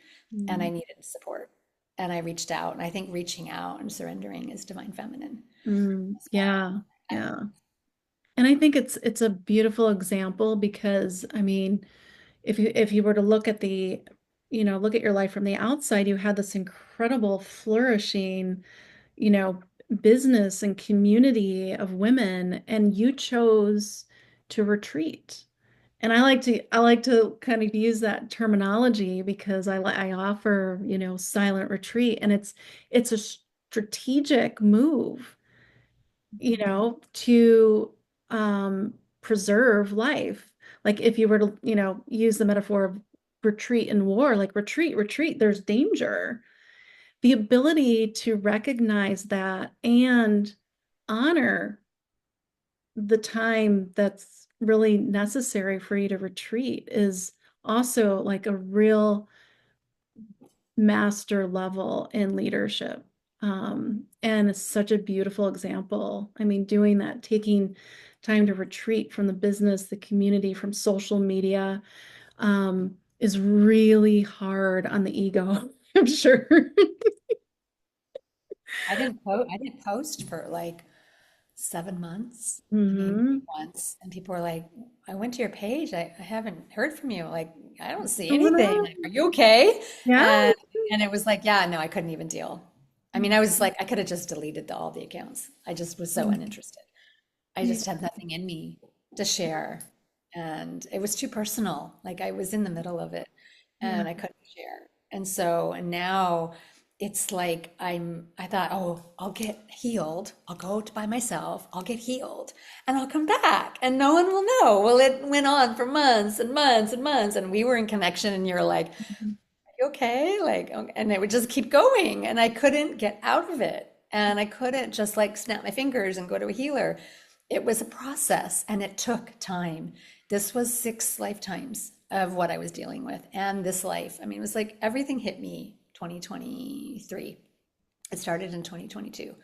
and I needed support. And I reached out. And I think reaching out and surrendering is divine feminine Mm-hmm. as well. Yeah, yeah. And I think it's a beautiful example because I mean, if you were to look at look at your life from the outside, you had this incredible flourishing, you know, business and community of women, and you chose to retreat. And I like to kind of use that terminology because I offer, silent retreat, and it's a strategic move, to preserve life. Like if you were to, use the metaphor of retreat in war, like retreat, there's danger. The ability to recognize that and honor the time that's really necessary for you to retreat is also like a real master level in leadership. And it's such a beautiful example. I mean, doing that, taking time to retreat from the business, the community, from social media, is really hard on the ego, I'm sure. I didn't post for like 7 months. I mean, Hmm. once, and people were like, I went to your page. I haven't heard from you. Like, I don't see Oh, anything. no. Like, are you okay? Yeah. And and it was like, yeah, no, I couldn't even deal. I mean, I was like, I could have just deleted all the accounts. I just was so Mhm. uninterested. I Yeah. just had nothing in me to share. And it was too personal. Like I was in the middle of it Yeah. and I couldn't share. And now it's like I thought, oh, I'll get healed. I'll go by myself. I'll get healed and I'll come back and no one will know. Well, it went on for months and months and months. And we were in connection and you're like, you okay? Like, okay. And it would just keep going. And I couldn't get out of it. And I couldn't just like snap my fingers and go to a healer. It was a process and it took time. This was 6 lifetimes of what I was dealing with and this life. I mean, it was like everything hit me 2023. It started in 2022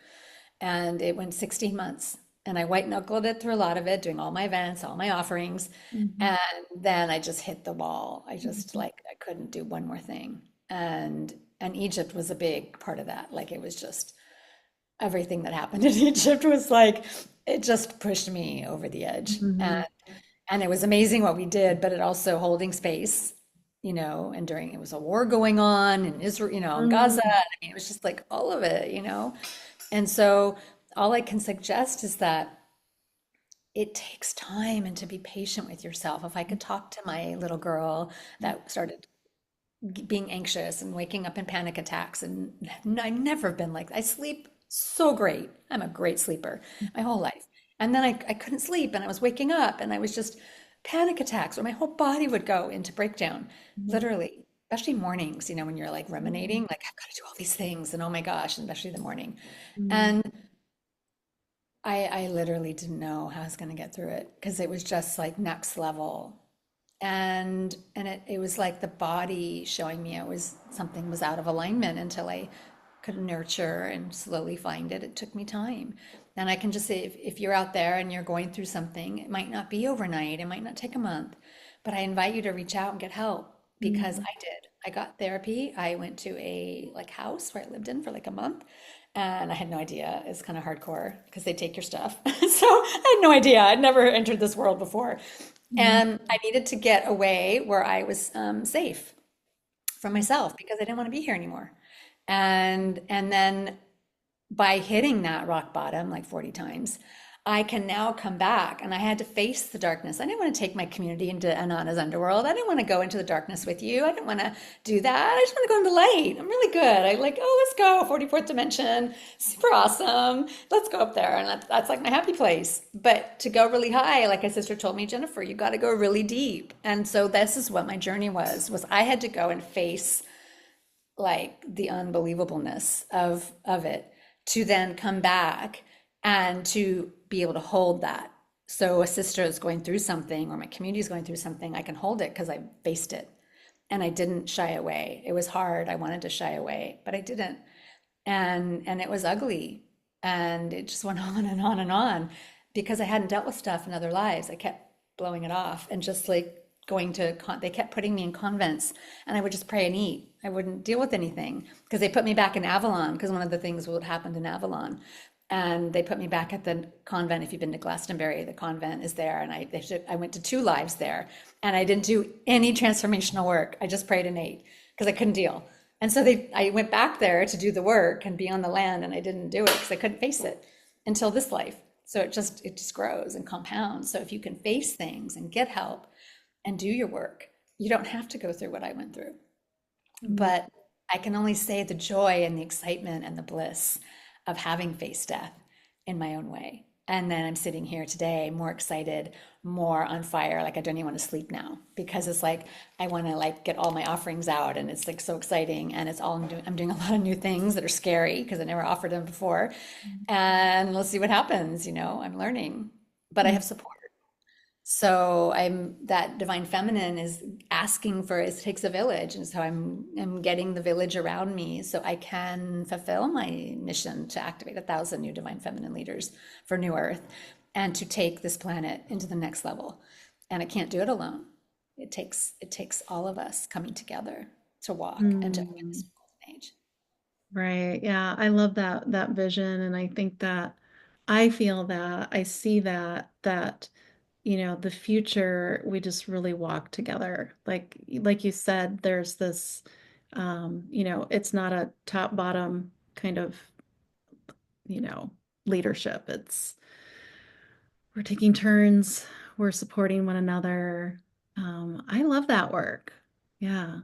and it went 16 months. And I white knuckled it through a lot of it, doing all my events, all my offerings. Mhm. And then I just hit the wall. I just Mhm. like I couldn't do one more thing. And Egypt was a big part of that. Like it was just everything that happened in Egypt was like it just pushed me over the edge. Mhm. And it was amazing what we did, but it also holding space, and during it was a war going on in Israel, in Gaza. Mhm. I mean, it was just like all of it. And so all I can suggest is that it takes time and to be patient with yourself. If I could talk to my little girl that started being anxious and waking up in panic attacks, and I've never been like, I sleep so great. I'm a great sleeper my whole life. And then I couldn't sleep and I was waking up and I was just panic attacks where my whole body would go into breakdown, Mhm. literally, especially mornings, when you're like ruminating, Mhm. like I've got to do all these things and oh my gosh, and especially the morning. Mhm. And I literally didn't know how I was going to get through it because it was just like next level. And it was like the body showing me it was something was out of alignment until I could nurture and slowly find it. It took me time. And I can just say if you're out there and you're going through something, it might not be overnight, it might not take a month, but I invite you to reach out and get help because Mhm. I did. I got therapy. I went to a like house where I lived in for like a month and I had no idea. It's kind of hardcore because they take your stuff. So I had no idea. I'd never entered this world before. Mhm. And I needed to get away where I was safe from myself because I didn't want to be here anymore. And then by hitting that rock bottom like 40 times, I can now come back and I had to face the darkness. I didn't want to take my community into Anana's underworld. I didn't want to go into the darkness with you. I didn't want to do that. I just want to go into the light. I'm really good. I like, oh, let's go. 44th dimension. Super awesome. Let's go up there. And that's like my happy place. But to go really high, like my sister told me, Jennifer, you got to go really deep. And so this is what my journey was I had to go and face like the unbelievableness of it to then come back and to be able to hold that. So a sister is going through something or my community is going through something, I can hold it because I faced it and I didn't shy away. It was hard. I wanted to shy away, but I didn't. And it was ugly. And it just went on and on and on because I hadn't dealt with stuff in other lives. I kept blowing it off and just like going to they kept putting me in convents and I would just pray and eat. I wouldn't deal with anything because they put me back in Avalon because one of the things what happened in Avalon. And they put me back at the convent. If you've been to Glastonbury, the convent is there. And I went to 2 lives there and I didn't do any transformational work. I just prayed and ate because I couldn't deal. And so I went back there to do the work and be on the land, and I didn't do it because I couldn't face it until this life. So it just grows and compounds. So if you can face things and get help and do your work, you don't have to go through what I went through. Mhm. But I can only say the joy and the excitement and the bliss of having faced death in my own way. And then I'm sitting here today more excited, more on fire. Like I don't even want to sleep now because it's like I want to like get all my offerings out and it's like so exciting and it's all I'm doing a lot of new things that are scary because I never offered them before. And let's see what happens, I'm learning. But I Mhm. have support. So I'm that divine feminine is asking for it takes a village. And so I'm getting the village around me so I can fulfill my mission to activate 1,000 new divine feminine leaders for New Earth and to take this planet into the next level. And I can't do it alone. It takes all of us coming together to walk and to open Mhm. this golden age. Right. Yeah. I love that vision. And I think that I feel that. I see that the future, we just really walk together. Like you said, there's this it's not a top bottom kind of, you know, leadership. It's we're taking turns, we're supporting one another. I love that work. Yeah.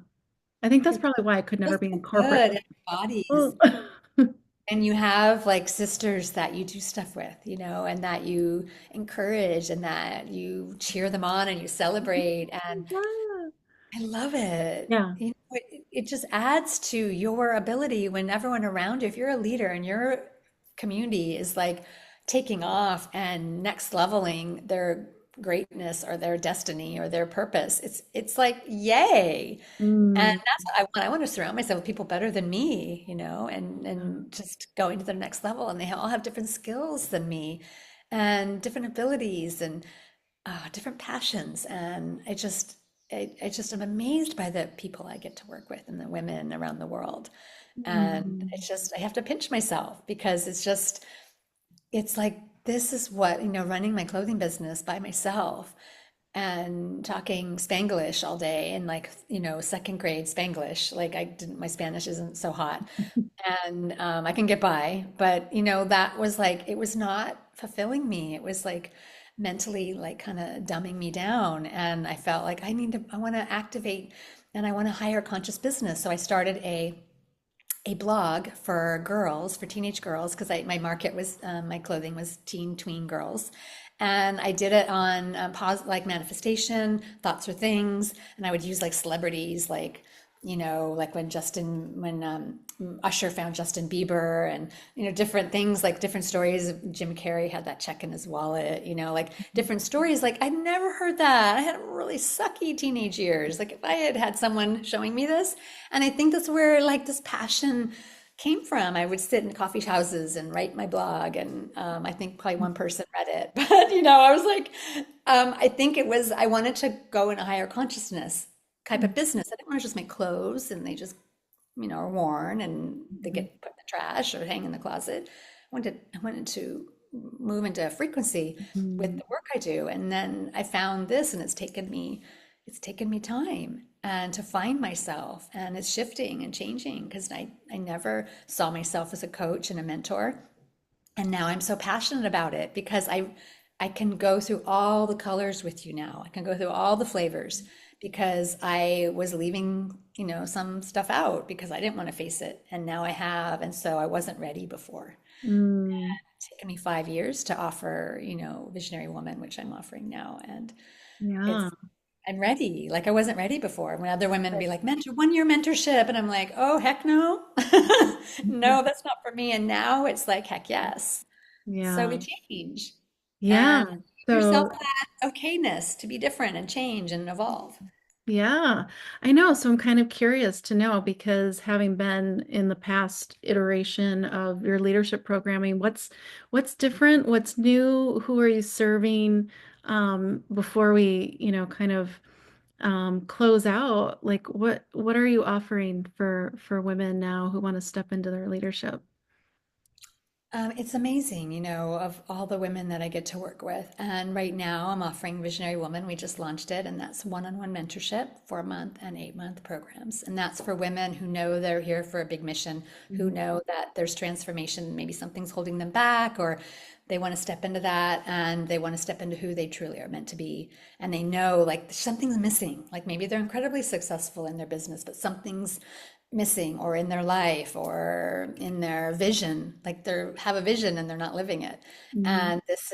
I think that's It probably why I could never feels be in so corporate. good in our bodies. Oh. And you have like sisters that you do stuff with, and that you encourage and that you cheer them on and you celebrate. And I love it. Yeah. It just adds to your ability when everyone around you, if you're a leader and your community is like taking off and next leveling their greatness or their destiny or their purpose, it's like, yay. And Mm. that's what I want to surround myself with people better than me, and just going to the next level. And they all have different skills than me and different abilities and different passions. And I just am amazed by the people I get to work with and the women around the world. And Mm. it's just, I have to pinch myself because it's like, this is what, running my clothing business by myself and talking Spanglish all day and like, second grade Spanglish. Like I didn't, my Spanish isn't so hot and I can get by, but that was like, it was not fulfilling me. It was like mentally like kind of dumbing me down. And I felt like I want to activate and I want to hire conscious business. So I started a blog for girls, for teenage girls, because my market was my clothing was teen tween girls, and I did it on like manifestation, thoughts are things, and I would use like celebrities, like like when Usher found Justin Bieber, and different things, like different stories. Jim Carrey had that check in his wallet, like different stories. Like I'd never heard that. I had really sucky teenage years. Like if I had had someone showing me this, and I think that's where like this passion came from. I would sit in coffee houses and write my blog, and I think probably one person read it, but I was like, I think it was I wanted to go in a higher consciousness type of business. I didn't want to just make clothes and they just are worn and they get put in the trash or hang in the closet. I wanted to move into a frequency with Mm. the work I do, and then I found this, and it's taken me time and to find myself, and it's shifting and changing because I never saw myself as a coach and a mentor. And now I'm so passionate about it because I can go through all the colors with you now. I can go through all the flavors because I was leaving, some stuff out because I didn't want to face it. And now I have. And so I wasn't ready before. Mm. It's taken me 5 years to offer, Visionary Woman, which I'm offering now. And Yeah. it's I'm ready. Like I wasn't ready before. When other women would be like, 1 year mentorship. And I'm like, oh, heck no. No, that's not for me. And now it's like, heck yes. So we Yeah. change Yeah. and give yourself So, that okayness to be different and change and evolve. yeah, I know. So I'm kind of curious to know because having been in the past iteration of your leadership programming, what's different? What's new? Who are you serving? Before we, kind of close out, like what are you offering for women now who want to step into their leadership? It's amazing, of all the women that I get to work with. And right now I'm offering Visionary Woman. We just launched it, and that's one-on-one mentorship, 4 month and 8 month programs. And that's for women who know they're here for a big mission, who Mhm. know that there's transformation, maybe something's holding them back, or they want to step into that and they want to step into who they truly are meant to be. And they know like something's missing. Like maybe they're incredibly successful in their business, but something's missing or in their life or in their vision, like they have a vision and they're not living it. Mhm. And this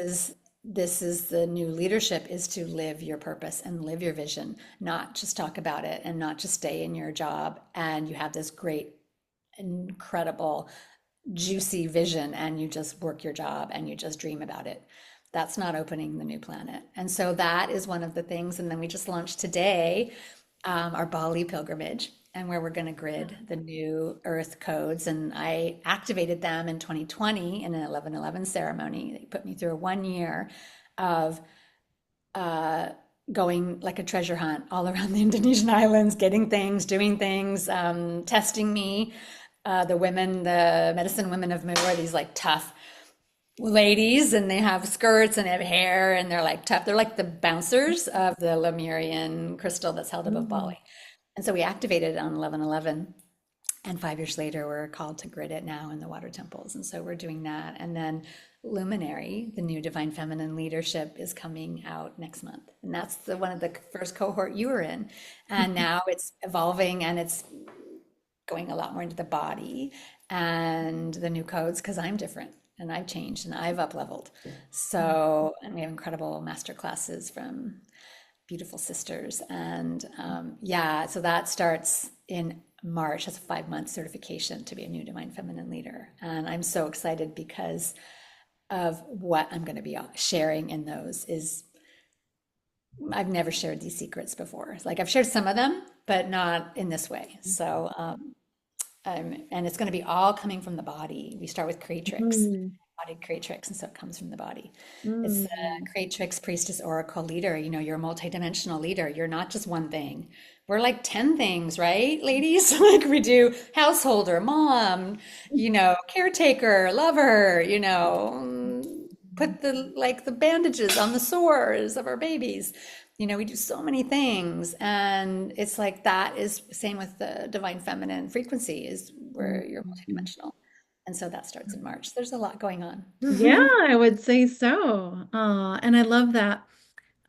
is the new leadership, is to live your purpose and live your vision, not just talk about it and not just stay in your job and you have this great, incredible, juicy vision and you just work your job and you just dream about it. That's not opening the new planet. And so that is one of the things. And then we just launched today our Bali pilgrimage, and where we're going to grid the new earth codes. And I activated them in 2020 in an 11/11 ceremony. They put me through 1 year of uh, going like a treasure hunt all around the Indonesian islands, getting things, doing things, testing me. The medicine women of Mu are these like tough, ladies, and they have skirts and they have hair and they're like tough. They're like the bouncers of the Lemurian crystal that's held above Mm. Bali. And so we activated it on 11/11. And 5 years later, we're called to grid it now in the water temples. And so we're doing that. And then Luminary, the new Divine Feminine leadership, is coming out next month. And that's the one of the first cohort you were in. And now it's evolving and it's going a lot more into the body and the new codes because I'm different and I've changed and I've up leveled. So, and we have incredible master classes from beautiful sisters. And yeah, so that starts in March. That's a 5 month certification to be a new divine feminine leader. And I'm so excited because of what I'm going to be sharing in those is I've never shared these secrets before. Like I've shared some of them, but not in this way. So, and it's going to be all coming from the body. We start with creatrix, Mm. body creatrix, and so it comes from the body. It's the Mm. creatrix, priestess, oracle leader. You know, you're a multidimensional leader. You're not just one thing. We're like 10 things, right, ladies? Like we do householder, mom, you know, caretaker, lover, you know, put the like the bandages on the sores of our babies. You know, we do so many things, and it's like that is same with the divine feminine frequency is where you're Mm. multidimensional. And so that starts in March. There's a lot going on. Yeah, I would say so. And I love that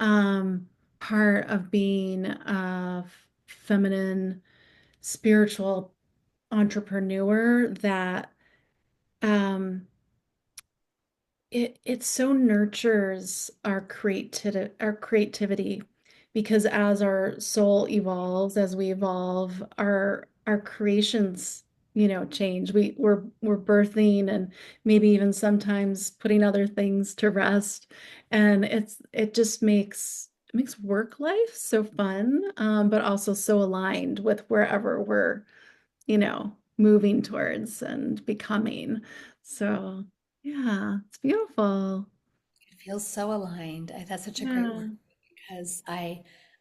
um, part of being a feminine spiritual entrepreneur that um, it so nurtures our creativity because as our soul evolves, as we evolve, our creations, change. We're birthing and maybe even sometimes putting other things to rest. And it just makes work life so fun, but also so aligned with wherever we're moving towards and becoming. So, yeah, it's beautiful. It feels so aligned. That's such a great word Yeah. because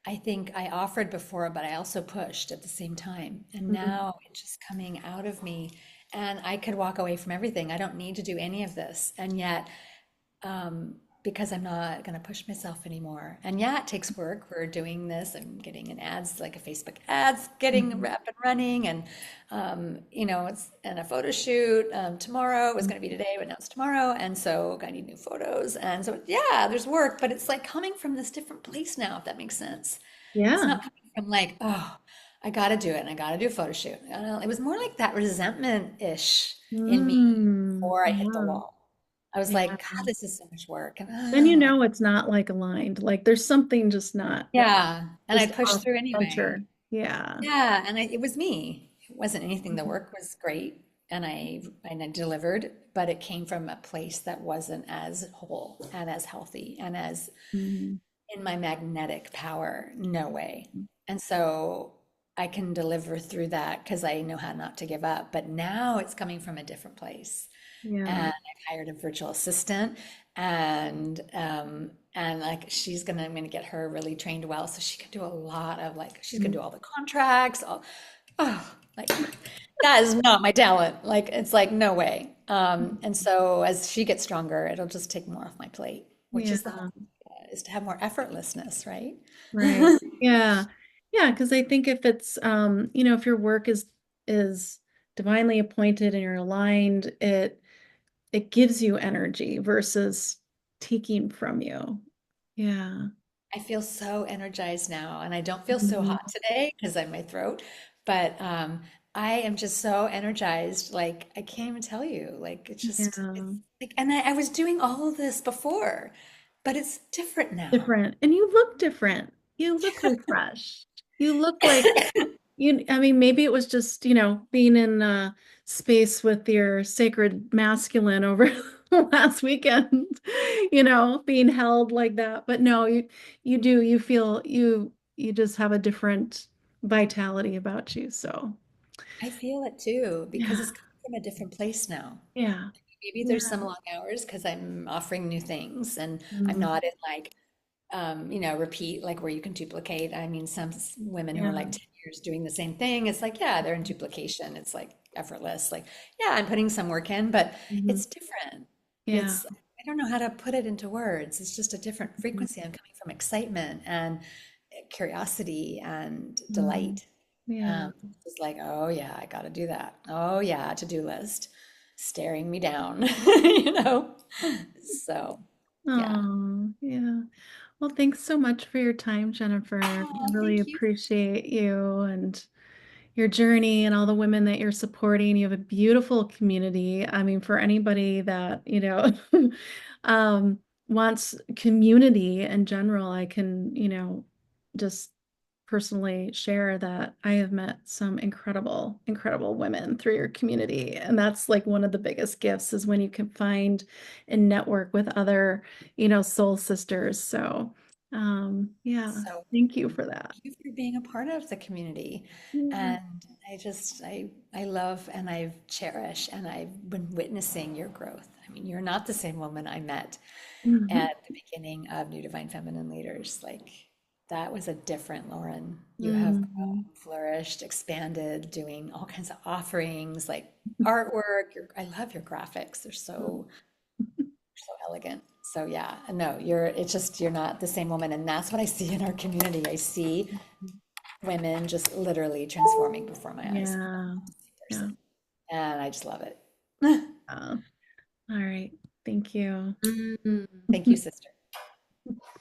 I think I offered before, but I also pushed at the same time. And Mhm. now it's just coming out of me and I could walk away from everything. I don't need to do any of this. And yet because I'm not going to push myself anymore. And yeah, it takes work. We're doing this. I'm getting an ads, like a Facebook ads, getting Mhm. up and running, and you know, it's and a photo shoot tomorrow. It was going to be today, but now it's tomorrow, and so I need new photos. And so yeah, there's work, but it's like coming from this different place now, if that makes sense. It's Yeah. not coming from like, oh, I got to do it, and I got to do a photo shoot. It was more like that resentment-ish in me before I hit the Yeah. wall. I was Yeah. like, God, this is so much work. And Then oh, like, it's not like aligned. Like there's something just not yeah. And I just pushed off through anyway. center. Yeah. Yeah. And it was me. It wasn't anything. The work was great. And I delivered, but it came from a place that wasn't as whole and as healthy and as Mhm. in my magnetic power. No way. And so I can deliver through that because I know how not to give up. But now it's coming from a different place. And Yeah. I've hired a virtual assistant and like I'm gonna get her really trained well so she can do a lot of like she's gonna do all the contracts, all like that is not my talent. Like it's like no way. And so as she gets stronger, it'll just take more off my plate, which Yeah. is the whole idea, is to have more effortlessness, right? Right. Yeah. Yeah, because I think if it's if your work is divinely appointed and you're aligned, it gives you energy versus taking from you. Yeah. I feel so energized now, and I don't feel so Mhm. hot today because I'm my throat, but I am just so energized. Like I can't even tell you. Like it's Yeah. like, and I was doing all of this before, but it's different now. Different. And you look different. You look refreshed. You look like I mean, maybe it was just, being in space with your sacred masculine over last weekend, being held like that. But no, you feel you just have a different vitality about you. So, I feel it too because yeah. it's coming from a different place now. Yeah. Maybe there's Yeah. some long hours because I'm offering new things and I'm Mm, not in like you know, repeat like where you can duplicate. I mean, some women who are yeah. like 10 years doing the same thing, it's like, yeah, they're in duplication. It's like effortless. Like, yeah, I'm putting some work in, but Mhm. it's different. Yeah. It's, I don't know how to put it into words. It's just a different frequency. I'm coming from excitement and curiosity and Mm, delight. yeah. It's like, oh yeah, I got to do that. Oh yeah, to-do list staring me down, So, yeah. Oh, yeah. Well, thanks so much for your time, Jennifer. I Oh, really thank you. appreciate you and your journey and all the women that you're supporting. You have a beautiful community. I mean, for anybody that, wants community in general, I can, just personally share that I have met some incredible, incredible women through your community. And that's like one of the biggest gifts is when you can find and network with other, soul sisters. So, yeah, So thank you for that. you for being a part of the community. Yeah. And I love and I cherish and I've been witnessing your growth. I mean, you're not the same woman I met Mhm. at the beginning of New Divine Feminine Leaders. Like that was a different Lauren. You have Mhm. grown, flourished, expanded, doing all kinds of offerings, like artwork. I love your graphics. They're so elegant. So yeah, no, it's just you're not the same woman. And that's what I see in our community. I see women just literally transforming before my eyes. Yeah. Yeah. Person. And I just love it. All right. Thank you. Thank you, sister.